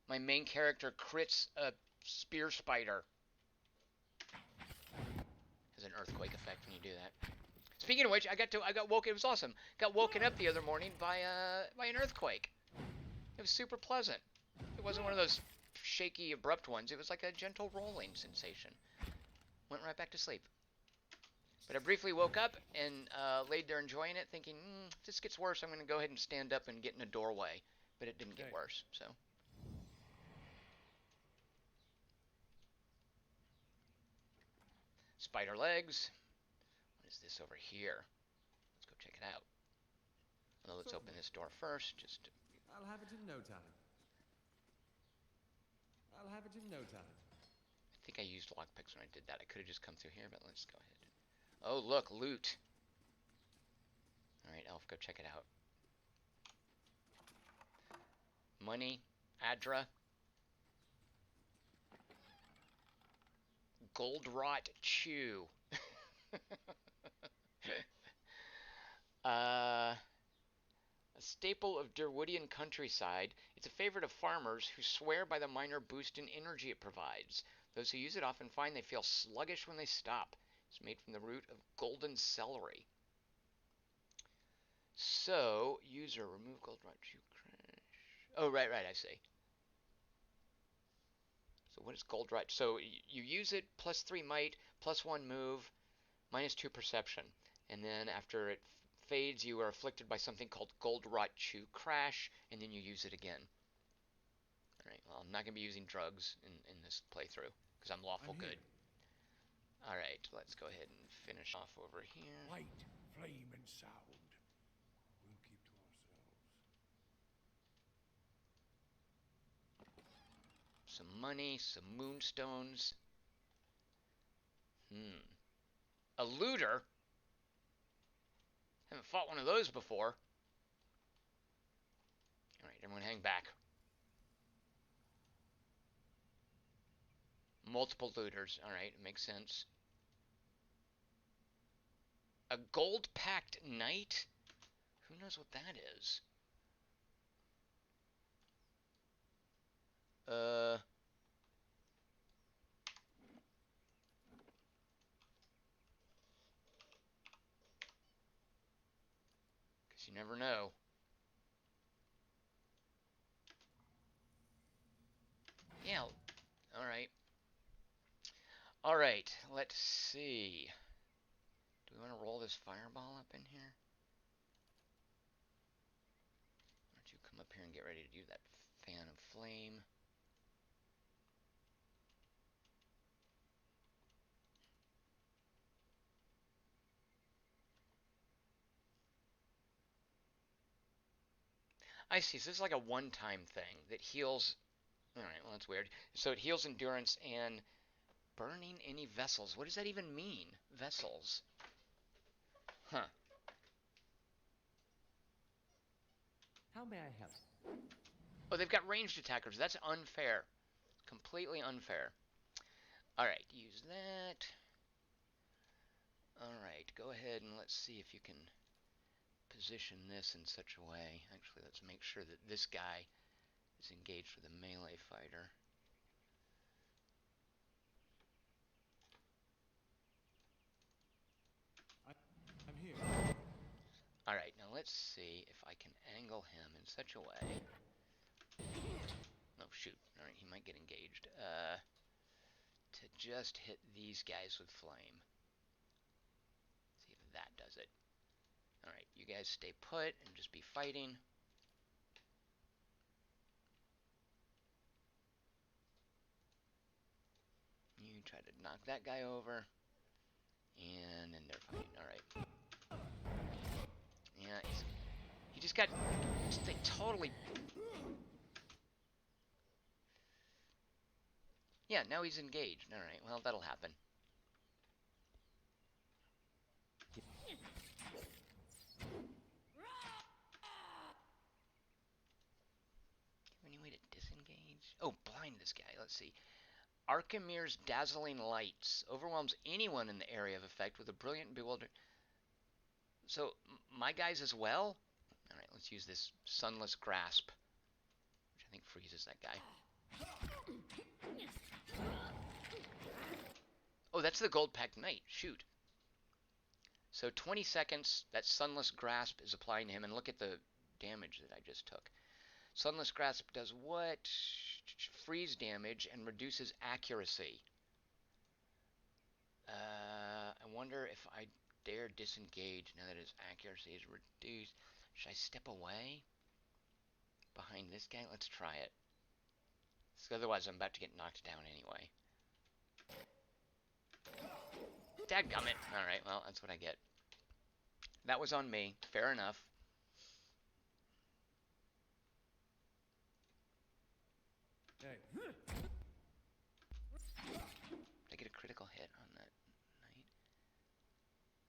My main character crits a spear spider. Has an earthquake effect when you do that. Speaking of which, I got woken. It was awesome. Got woken up the other morning by an earthquake. It was super pleasant. It wasn't one of those shaky, abrupt ones. It was like a gentle rolling sensation. Went right back to sleep. But I briefly woke up and laid there enjoying it, thinking, if this gets worse, I'm going to go ahead and stand up and get in a doorway. But it didn't get worse, so. Spider legs. What is this over here? Let's go check it out. Although let's open this door first, just to... I'll have it in no time. I'll have it in no time. I think I used lockpicks when I did that. I could have just come through here, but let's go ahead. Oh, look, loot. Alright, Elf, go check it out. Money, Adra. Gold Rot Chew. staple of Durwoodian countryside. It's a favorite of farmers who swear by the minor boost in energy it provides. Those who use it often find they feel sluggish when they stop. It's made from the root of golden celery. So, user, remove Goldratt Chew Crash. Oh, right, I see. So what is Goldratt? So you use it, +3 might, +1 move, -2 perception. And then after it fades, you are afflicted by something called Goldratt Chew Crash, and then you use it again. Alright, well, I'm not going to be using drugs in this playthrough, because I'm lawful good. Alright, let's go ahead and finish off over here. Light, flame, and sound. We'll keep to ourselves. Some money, some moonstones. A looter? Haven't fought one of those before. Alright, everyone hang back. Multiple looters. Alright, makes sense. A gold-packed knight? Who knows what that is? Because you never know. Yeah, alright. Alright, let's see. Do we want to roll this fireball up in here? Why don't you come up here and get ready to do that fan of flame? I see, so this is like a one-time thing that heals. Alright, well that's weird. So it heals endurance and burning any vessels. What does that even mean? Vessels. Huh. How may I help? Oh, they've got ranged attackers. That's unfair. Completely unfair. Alright, use that. Alright, go ahead and let's see if you can position this in such a way. Actually, let's make sure that this guy is engaged with a melee fighter. I'm here. Alright, now let's see if I can angle him in such a way. Oh, shoot. Alright, he might get engaged. To just hit these guys with flame. See if that does it. Alright, you guys stay put and just be fighting. You try to knock that guy over. And then they're fighting. Alright. Yeah, he just got... They totally... Yeah, now he's engaged. Alright, well, that'll happen. Any way to disengage? Oh, blind this guy. Let's see. Archimir's dazzling lights overwhelms anyone in the area of effect with a brilliant and bewildering... So, my guys as well? Alright, let's use this Sunless Grasp, which I think freezes that guy. Oh, that's the Gold-packed Knight. Shoot. So 20 seconds, that Sunless Grasp is applying to him, and look at the damage that I just took. Sunless Grasp does what? Freeze damage and reduces accuracy. I wonder if I dare disengage now that his accuracy is reduced. Should I step away behind this guy? Let's try it. So otherwise I'm about to get knocked down anyway. Dadgummit. Alright, well, that's what I get. That was on me. Fair enough. Hey. Did I get a critical hit on that knight?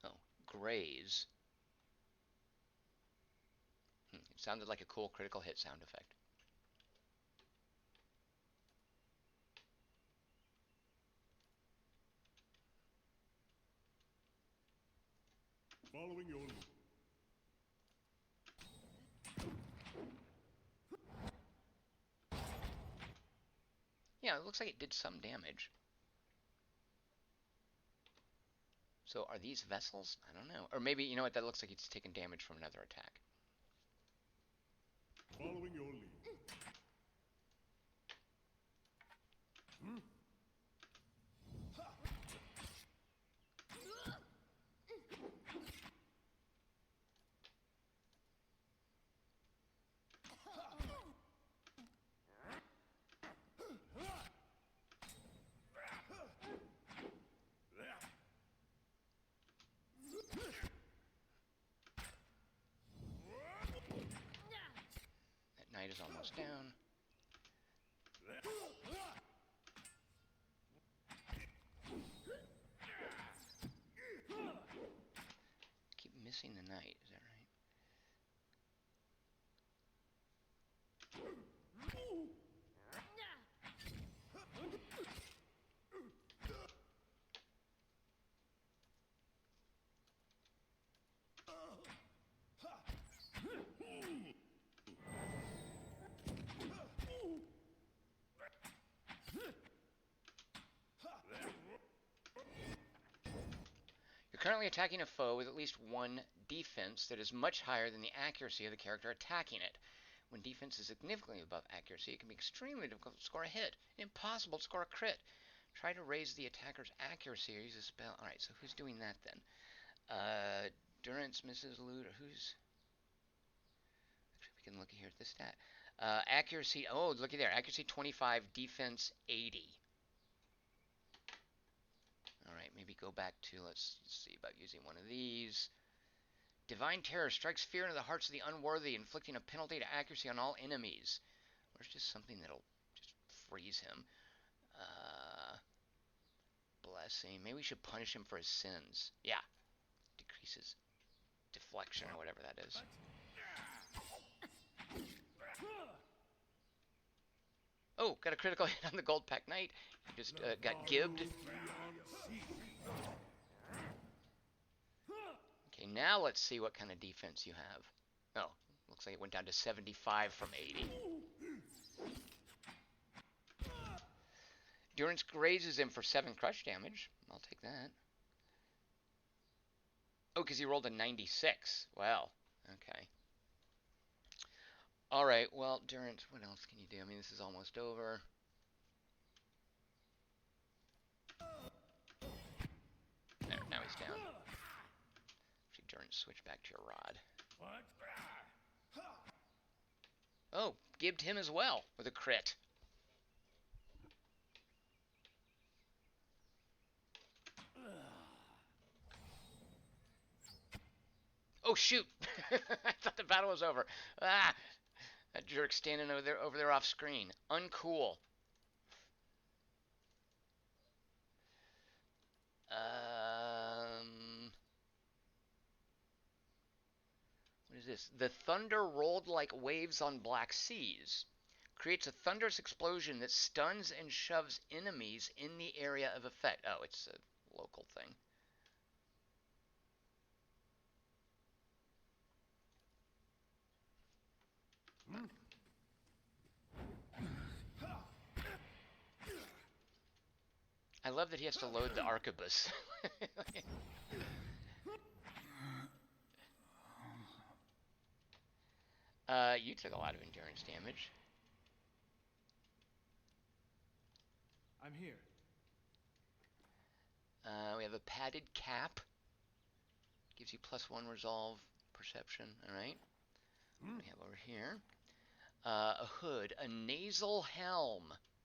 Oh, graze. It sounded like a cool critical hit sound effect. Following your lead. yeah, it looks like it did some damage. So are these vessels? I don't know. Or maybe, you know what, that looks like it's taken damage from another attack. Following your lead. That knight is almost down. Keep missing the knight, is that right? You're currently attacking a foe with at least one defense that is much higher than the accuracy of the character attacking it. When defense is significantly above accuracy, it can be extremely difficult to score a hit, and impossible to score a crit. Try to raise the attacker's accuracy or use a spell. Alright, so who's doing that then? Durance, Mrs. Loot, or who's... Actually, we can look here at the stat. Accuracy, oh, looky there. Accuracy 25, defense 80. Alright, maybe go back to, let's see about using one of these. Divine Terror strikes fear into the hearts of the unworthy, inflicting a penalty to accuracy on all enemies. Or it's just something that'll just freeze him. Blessing. Maybe we should punish him for his sins. Yeah. Decreases deflection or whatever that is. Oh, got a critical hit on the Gold Pack Knight. He just got gibbed. Okay, now let's see what kind of defense you have. Oh, looks like it went down to 75 from 80. Durance grazes him for 7 crush damage. I'll take that. Oh, because he rolled a 96. Well, okay. Alright, well, Durance, what else can you do? I mean, this is almost over. There, now he's down. Actually, Durance, switch back to your rod. Oh, gibbed him as well with a crit. Oh shoot! I thought the battle was over. Ah, that jerk standing over there off screen. Uncool. What is this? The thunder rolled like waves on black seas. Creates a thunderous explosion that stuns and shoves enemies in the area of effect. Oh, it's a local thing. I love that he has to load the arquebus. You took a lot of endurance damage. I'm here. We have a padded cap. Gives you +1 resolve perception. Alright. What do we have over here? A hood. A nasal helm.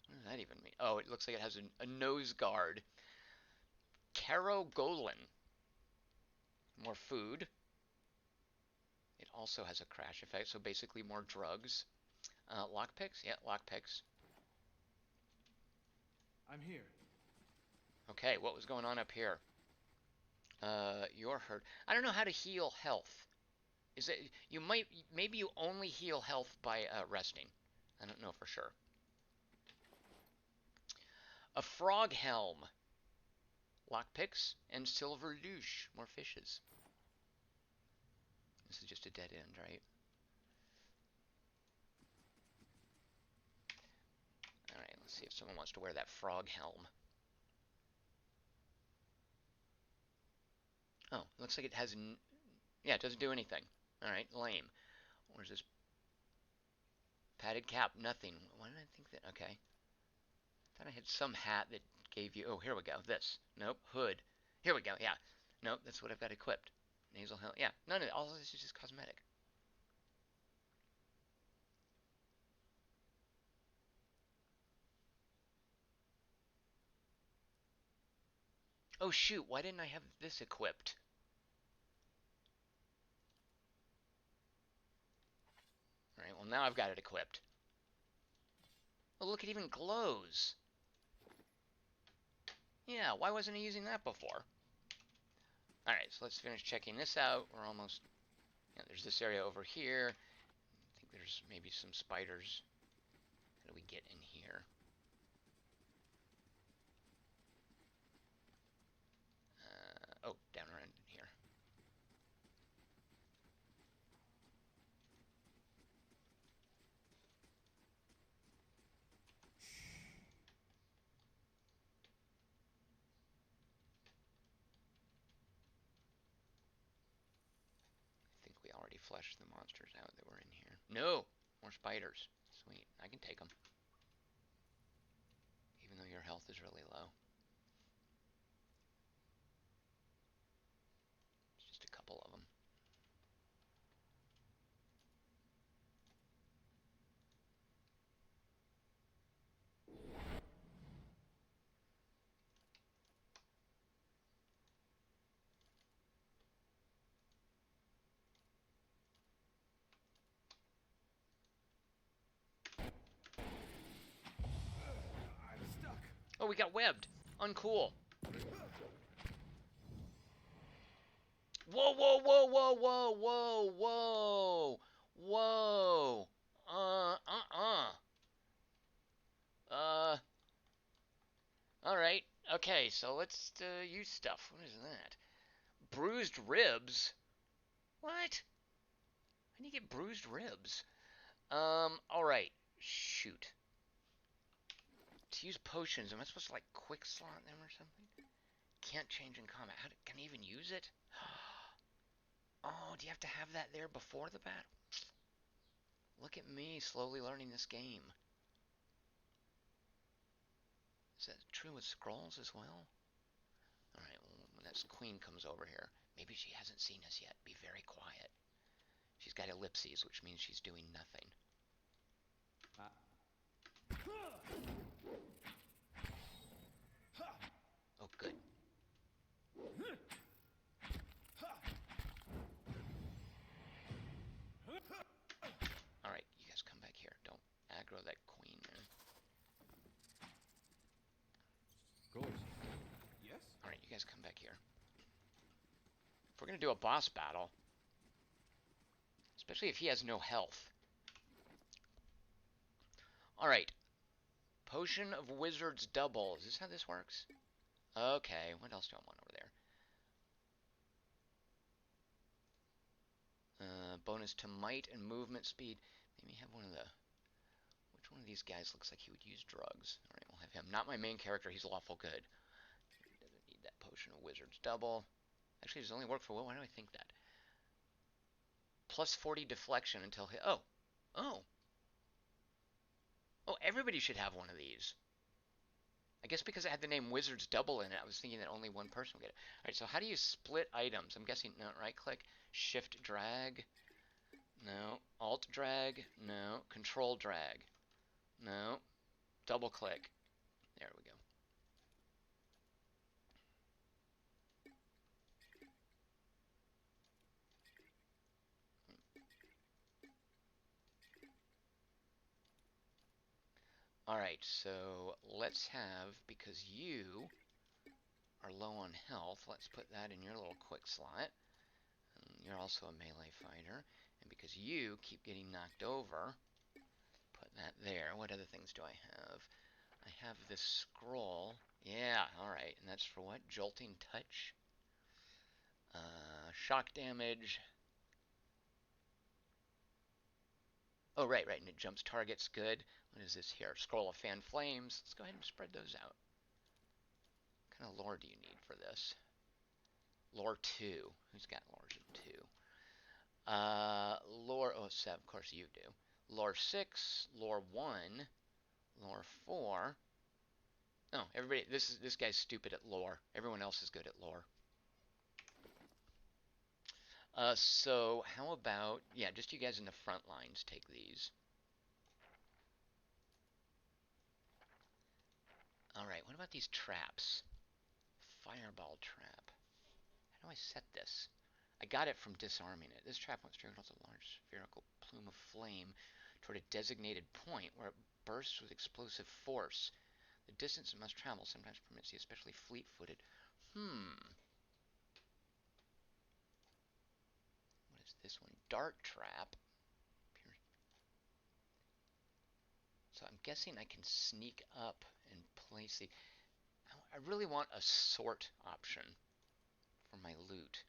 What does that even mean? Oh, it looks like it has a nose guard. Caro Golan. More food. It also has a crash effect, so basically more drugs. Lockpicks? Yeah, lockpicks. I'm here. Okay, what was going on up here? You're hurt. I don't know how to heal health. Is it maybe you only heal health by resting. I don't know for sure. A frog helm. Lockpicks and silver douche. More fishes. This is just a dead end, right? Alright, let's see if someone wants to wear that frog helm. Oh, looks like it has... yeah, it doesn't do anything. Alright, lame. Where's this? Padded cap, nothing. Why did I think that? Okay. Thought I had some hat that gave you... oh, here we go. This. Nope. Hood. Here we go. Yeah. Nope, that's what I've got equipped. Nasal helm. Yeah. None of it. All of this is just cosmetic. Oh, shoot. Why didn't I have this equipped? Alright, well, now I've got it equipped. Oh, look, it even glows. Yeah, why wasn't I using that before? Alright, so let's finish checking this out. We're almost... yeah, there's this area over here. I think there's maybe some spiders. How do we get in here? Oh, down around in here. I think we already fleshed the monsters out that were in here. No! More spiders. Sweet. I can take them. Even though your health is really low. It's just a couple of them. Oh, we got webbed. Uncool. Whoa, whoa, whoa, whoa, whoa, whoa, whoa, whoa. Alright. Okay, so let's use stuff. What is that? Bruised ribs? What? How do you get bruised ribs? Alright. Shoot. To use potions, am I supposed to, like, quick slot them or something? Can't change in combat. Can I even use it? Oh, do you have to have that there before the battle? Look at me, slowly learning this game. Is that true with scrolls as well? Alright, well, when that queen comes over here, maybe she hasn't seen us yet. Be very quiet. She's got ellipses, which means she's doing nothing. Oh, good. Alright, you guys come back here. Don't aggro that queen there. Of course. Yes? Alright, you guys come back here. If we're gonna do a boss battle, especially if he has no health. Alright. Potion of Wizard's Double. Is this how this works? Okay, what else do I want over there? Bonus to might and movement speed. Maybe have one of the... which one of these guys looks like he would use drugs? Alright, we'll have him. Not my main character, he's lawful good. He doesn't need that Potion of Wizard's Double. Actually, does it only work for... why do I think that? Plus 40 deflection until... oh! Oh! Oh, everybody should have one of these. I guess because it had the name Wizard's Double in it, I was thinking that only one person would get it. Alright, so how do you split items? I'm guessing, no, right-click, shift drag, no, alt drag, no, control drag, no, double-click. There we go. Alright, so let's have, because you are low on health, let's put that in your little quick slot. And you're also a melee fighter. And because you keep getting knocked over, put that there. What other things do I have? I have this scroll. Yeah, alright. And that's for what? Jolting touch? Shock damage. Oh, right, and it jumps targets. Good. What is this here? Scroll of fan flames. Let's go ahead and spread those out. What kind of lore do you need for this? Lore 2. Who's got lores in 2? Lore, oh, 7, of course you do. Lore 6, lore 1, lore 4. Oh, everybody, this guy's stupid at lore. Everyone else is good at lore. So how about, yeah, just you guys in the front lines take these. Alright, what about these traps? Fireball trap. How do I set this? I got it from disarming it. This trap once triggered a large spherical plume of flame toward a designated point where it bursts with explosive force. The distance it must travel sometimes permits the especially fleet-footed. What is this one? Dart trap. So I'm guessing I can sneak up and place the... I really want a sort option for my loot.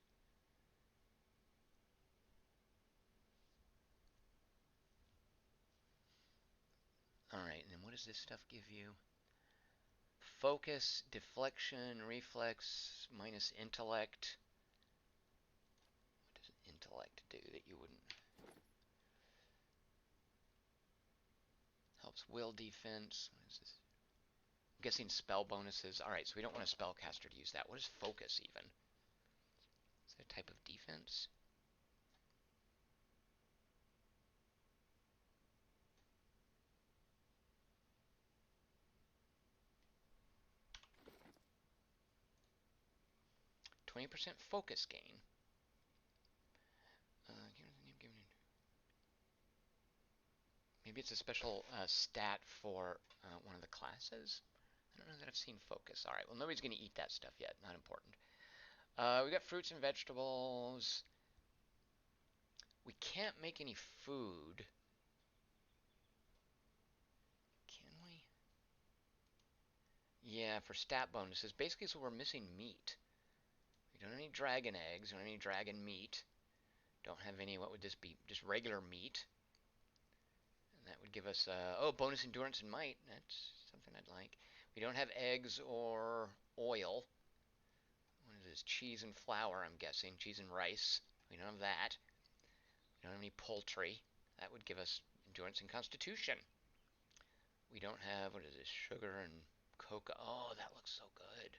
Alright, and then what does this stuff give you? Focus, deflection, reflex, minus intellect. What does intellect do that you wouldn't? Helps will defense. What is this? I'm guessing spell bonuses. Alright, so we don't want a spellcaster to use that. What is focus even? Is that a type of defense? %, focus gain. Maybe it's a special stat for one of the classes? I don't know that I've seen focus. Alright, well nobody's going to eat that stuff yet. Not important. We got fruits and vegetables. We can't make any food. Can we? Yeah, for stat bonuses. Basically, so we're missing meat. We don't have any dragon eggs. We don't have any dragon meat. Don't have any, what would this be? Just regular meat. And that would give us, bonus endurance and might. That's something I'd like. We don't have eggs or oil. What is this? Cheese and flour, I'm guessing. Cheese and rice. We don't have that. We don't have any poultry. That would give us endurance and constitution. We don't have, what is this? Sugar and cocoa. Oh, that looks so good.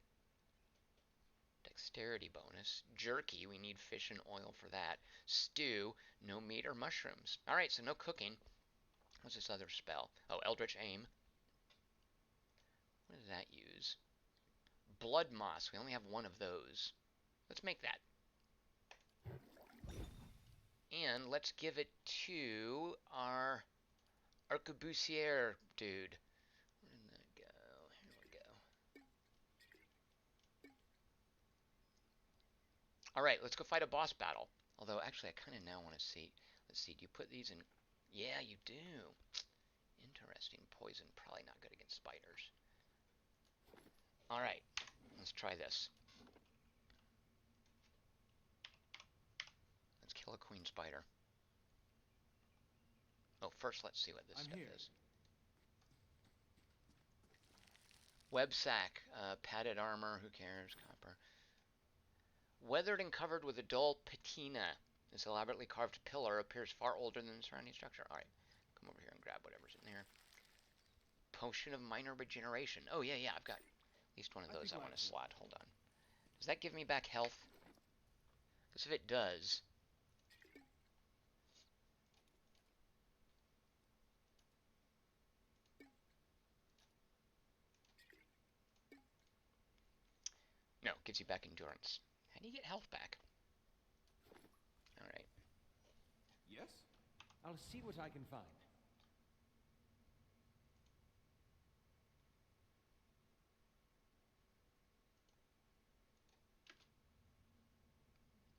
Dexterity bonus. Jerky, we need fish and oil for that. Stew, no meat or mushrooms. Alright, so no cooking. What's this other spell? Oh, Eldritch Aim. What does that use? Blood Moss, we only have one of those. Let's make that. And let's give it to our Arquebusier dude. Where did that go? Here we go. Alright, let's go fight a boss battle. Although, actually, I kind of now want to see. Let's see, do you put these in? Yeah, you do. Interesting. Poison, probably not good against spiders. Alright, let's try this. Let's kill a queen spider. Oh, first let's see what this stuff is. Web sack, padded armor, who cares, copper. Weathered and covered with a dull patina. This elaborately carved pillar appears far older than the surrounding structure. Alright, come over here and grab whatever's in there. Potion of minor regeneration. Oh, yeah, I've got at least one of those I want to slot. Hold on. Does that give me back health? Because if it does... No, it gives you back endurance. How do you get health back? Alright. Yes? I'll see what I can find.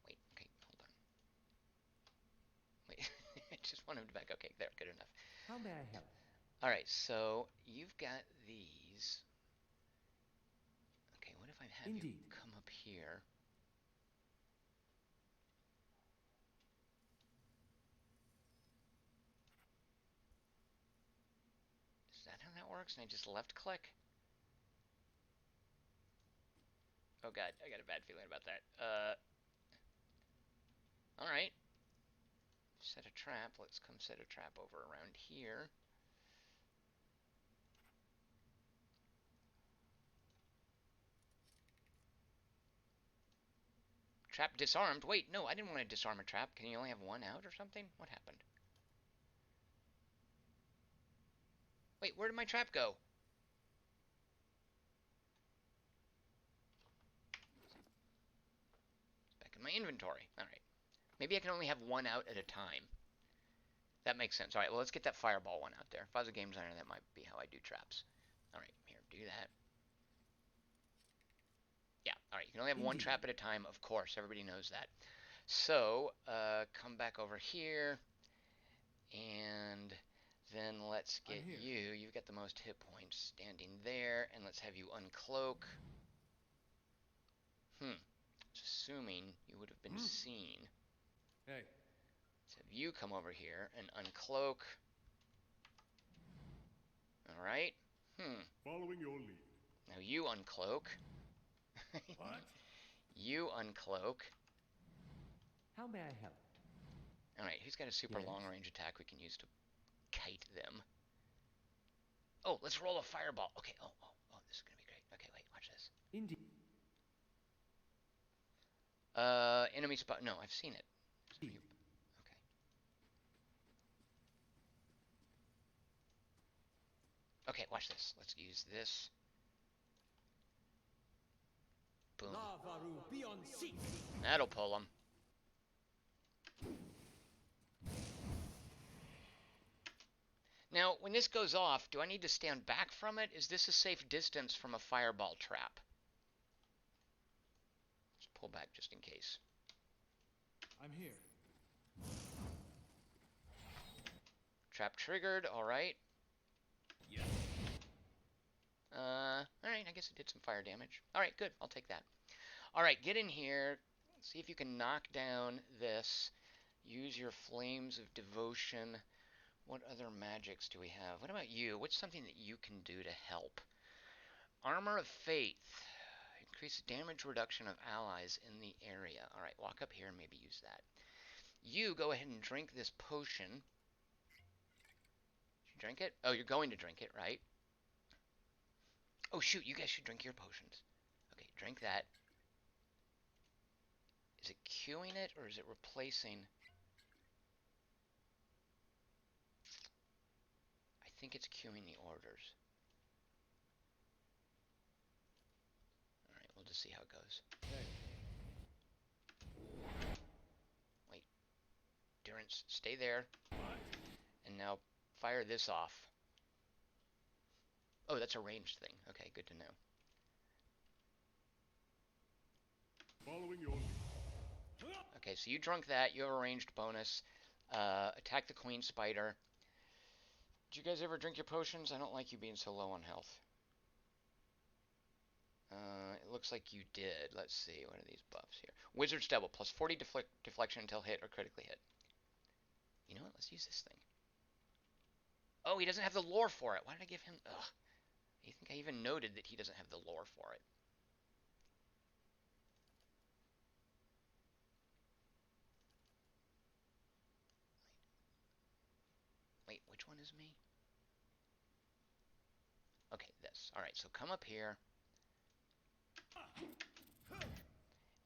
Wait, okay, hold on. Wait, I just want him back. Okay, there, good enough. How may I help? Alright, so you've got these. Okay, what if I have you come up here? works and I just left click? Oh god, I got a bad feeling about that. Alright. Set a trap. Let's come set a trap over around here. Trap disarmed. Wait, no, I didn't want to disarm a trap. Can you only have one out or something? What happened? Wait, where did my trap go? It's back in my inventory. Alright. Maybe I can only have one out at a time. That makes sense. Alright, well, let's get that fireball one out there. If I was a game designer, that might be how I do traps. Alright, here, do that. Yeah, alright, you can only have one trap at a time, of course. Everybody knows that. So, come back over here. And then let's get you. You've got the most hit points standing there. And let's have you uncloak. Just assuming you would have been seen. Hey. Let's have you come over here and uncloak. Alright. Following your lead. Now you uncloak. What? You uncloak. How may I help? Alright, who's got a super long range attack we can use to kite them? Oh, let's roll a fireball. Okay, oh, this is gonna be great. Okay, wait, watch this. Indeed. Enemy spot. No, I've seen it. Okay. Okay, watch this. Let's use this. Boom. That'll pull them. Now, when this goes off, do I need to stand back from it? Is this a safe distance from a fireball trap? Let's pull back just in case. I'm here. Trap triggered, alright. Yeah. Alright, I guess it did some fire damage. Alright, good, I'll take that. Alright, get in here. See if you can knock down this. Use your flames of devotion. What other magics do we have? What about you? What's something that you can do to help? Armor of Faith. Increase damage reduction of allies in the area. Alright, walk up here and maybe use that. You go ahead and drink this potion. Did you drink it? Oh, you're going to drink it, right? Oh, shoot, you guys should drink your potions. Okay, drink that. Is it queuing it, or is it replacing? I think it's queuing the orders. Alright, we'll just see how it goes. Wait. Durance, stay there. And now fire this off. Oh, that's a ranged thing. Okay, good to know. Following your lead. Okay, so you drunk that. You have a ranged bonus. Attack the queen spider. Did you guys ever drink your potions? I don't like you being so low on health. It looks like you did. Let's see. What are these buffs here? Wizard's Devil. Plus 40 deflection until hit or critically hit. You know what? Let's use this thing. Oh, he doesn't have the lore for it. Why did I give him... Ugh. I think I even noted that he doesn't have the lore for it. Wait, which one is me? Okay, this. Alright, so come up here.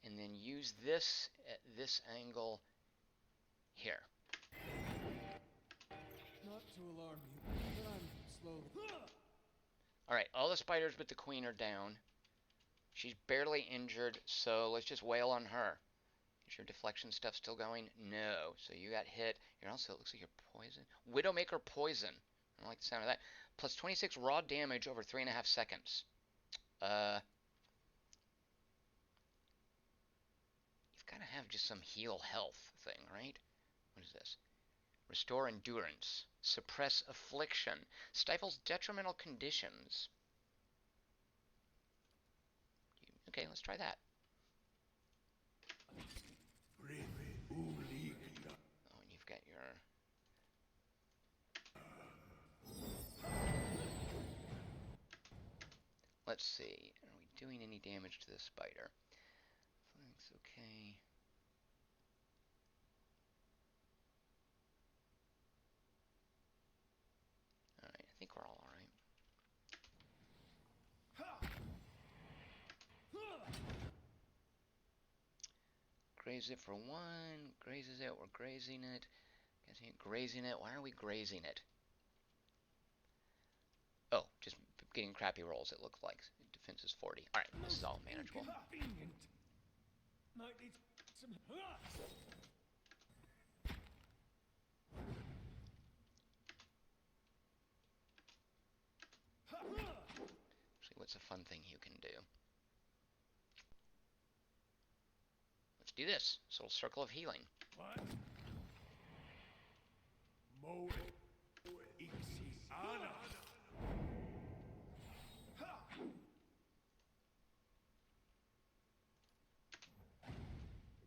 And then use this at this angle here. Not to alarm you, but I'm slowly... Alright, all the spiders but the queen are down. She's barely injured, so let's just wail on her. Is your deflection stuff still going? No. So you got hit. You're also, it looks like you're poison. Widowmaker poison. I don't like the sound of that. Plus 26 raw damage over 3.5 seconds. You've got to have just some heal health thing, right? What is this? Restore endurance. Suppress affliction. Stifles detrimental conditions. Okay, let's try that. Oh, and you've got your... let's see. Are we doing any damage to the spider? Looks okay. Alright, I think we're all alright. Graze it for 1. Grazes it. We're grazing it. Grazing it. Why are we grazing it? Oh, just getting crappy rolls, it looked like. Defense is 40. Alright, this is all manageable. Might need some. Actually, what's a fun thing you can do? Let's do this. This little circle of healing. What? Mo Ixiana.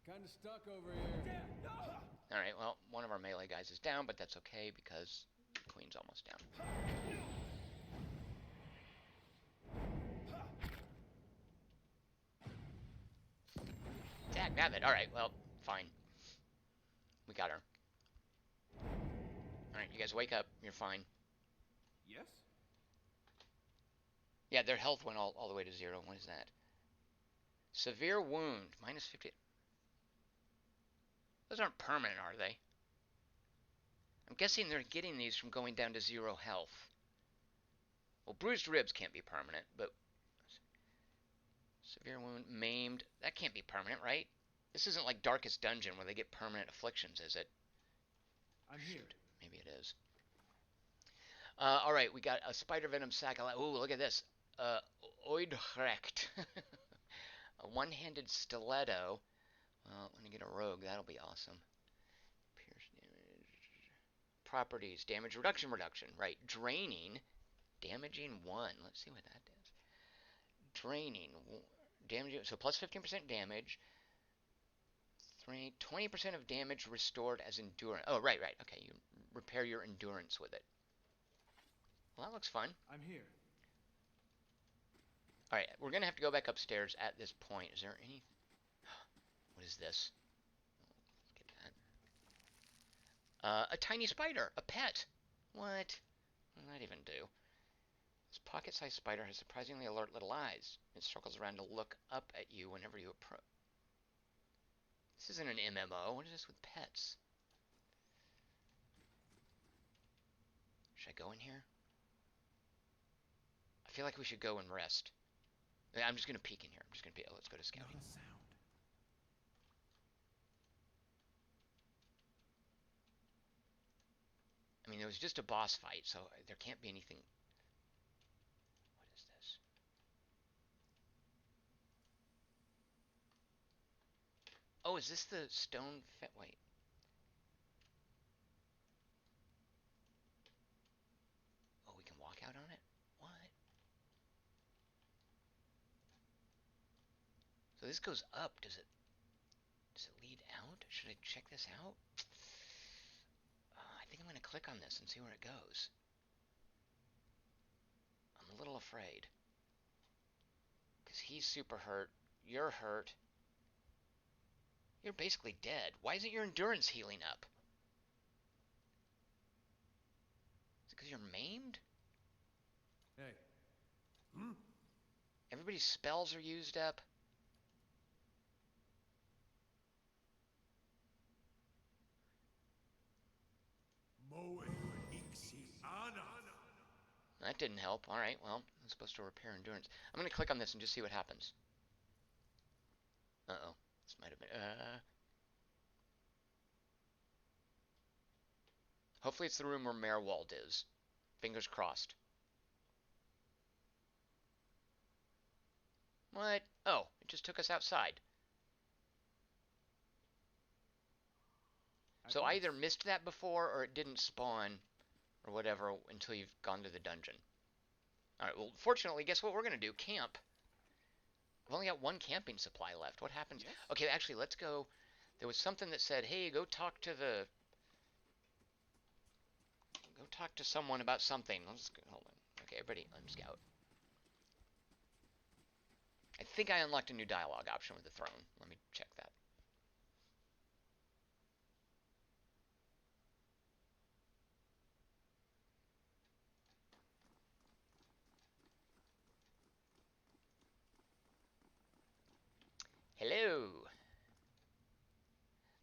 Kind of stuck over here. Alright, well, one of our melee guys is down, but that's okay because the queen's almost down. Dagnabbit. Alright, well, fine. We got her. Alright, you guys wake up. You're fine. Yes? Yeah, their health went all the way to 0. What is that? Severe wound. Minus 50. Those aren't permanent, are they? I'm guessing they're getting these from going down to 0 health. Well, bruised ribs can't be permanent, but... Severe wound, maimed. That can't be permanent, right? This isn't like Darkest Dungeon where they get permanent afflictions, is it? I'm here. Maybe it is. Alright, we got a spider venom sac. Ooh, look at this. Oidrecht. A one-handed stiletto. Well, when I get a rogue, that'll be awesome. Pierce damage. Properties. Damage reduction. Right. Draining. Damaging 1. Let's see what that does. Draining. Damaging. So plus 15% damage. 20% of damage restored as endurance. Oh, right. Okay, you repair your endurance with it. Well, that looks fun. I'm here. Alright, we're going to have to go back upstairs at this point. Is there any... What is this? Let's get that. A tiny spider. A pet. What? What does that even do? This pocket-sized spider has surprisingly alert little eyes. It circles around to look up at you whenever you approach. This isn't an MMO. What is this with pets? Should I go in here? I feel like we should go and rest. I'm just going to peek in here. I'm just going to peek. Let's go to scouting. Not a sound. I mean, it was just a boss fight, so there can't be anything. What is this? Oh, is this the stone? Wait. Oh, we can walk out on it? What? So this goes up. Does it lead out? Should I check this out? I think I'm going to click on this and see where it goes. I'm a little afraid. Because he's super hurt. You're hurt. You're basically dead. Why isn't your endurance healing up? Is it because you're maimed? Hey. Everybody's spells are used up. Mo Ixiana. That didn't help. Alright, well, I'm supposed to repair endurance. I'm going to click on this and just see what happens. Uh-oh. This might have been... Hopefully it's the room where Merwald is. Fingers crossed. What? Oh, it just took us outside. So I either missed that before or it didn't spawn or whatever until you've gone to the dungeon. Alright, well, fortunately, guess what we're going to do? Camp. I've only got 1 camping supply left. What happens? Yes. Okay, actually, let's go. There was something that said, hey, go talk to someone about something. Let's go. Hold on. Okay, everybody, unscout. I think I unlocked a new dialogue option with the throne. Let me check that. Hello.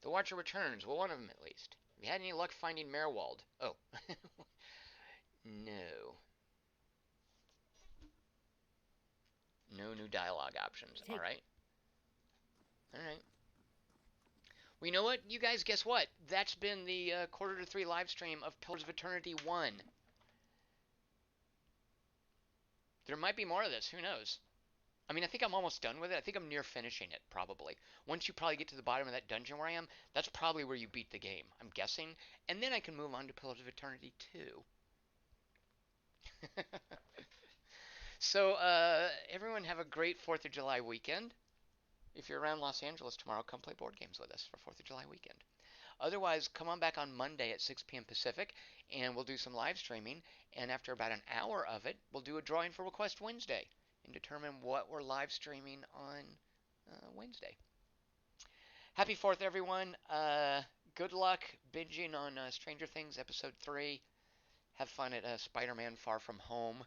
The Watcher returns. Well, one of them at least. Have you had any luck finding Merwald? Oh. No. No new dialogue options. Alright. Alright. Well, you know what? You guys, guess what? That's been the quarter to 3 live stream of Pillars of Eternity 1. There might be more of this. Who knows? I mean, I think I'm almost done with it. I think I'm near finishing it, probably. Once you probably get to the bottom of that dungeon where I am, that's probably where you beat the game, I'm guessing. And then I can move on to Pillars of Eternity 2. So, everyone have a great 4th of July weekend. If you're around Los Angeles tomorrow, come play board games with us for 4th of July weekend. Otherwise, come on back on Monday at 6 p.m. Pacific, and we'll do some live streaming. And after about an hour of it, we'll do a drawing for Request Wednesday and determine what we're live streaming on Wednesday. Happy 4th, everyone. Good luck binging on Stranger Things Episode 3. Have fun at Spider-Man Far From Home.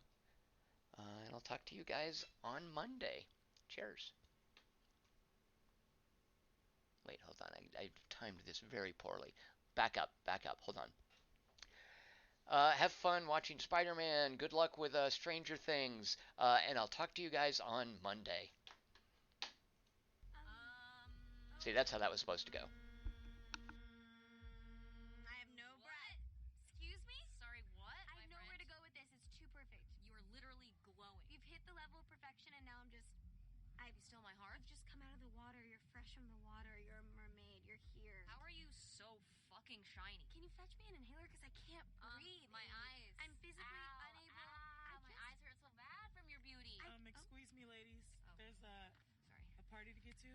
And I'll talk to you guys on Monday. Cheers. Wait, hold on. I timed this very poorly. Back up. Hold on. Have fun watching Spider-Man. Good luck with Stranger Things. And I'll talk to you guys on Monday. See, that's how that was supposed to go. I have no breath. Excuse me? Sorry, what? I have nowhere to go with this. It's too perfect. You are literally glowing. You've hit the level of perfection, and now You stole my heart? You've just come out of the water. You're fresh from the water. You're a mermaid. You're here. How are you so fucking shiny? Can you fetch me an inhaler? Because I can't breathe. My eyes. I'm physically Ow, unable. ow, my eyes hurt so bad from your beauty. Excuse me, ladies. Oh. There's a Sorry. party to get to.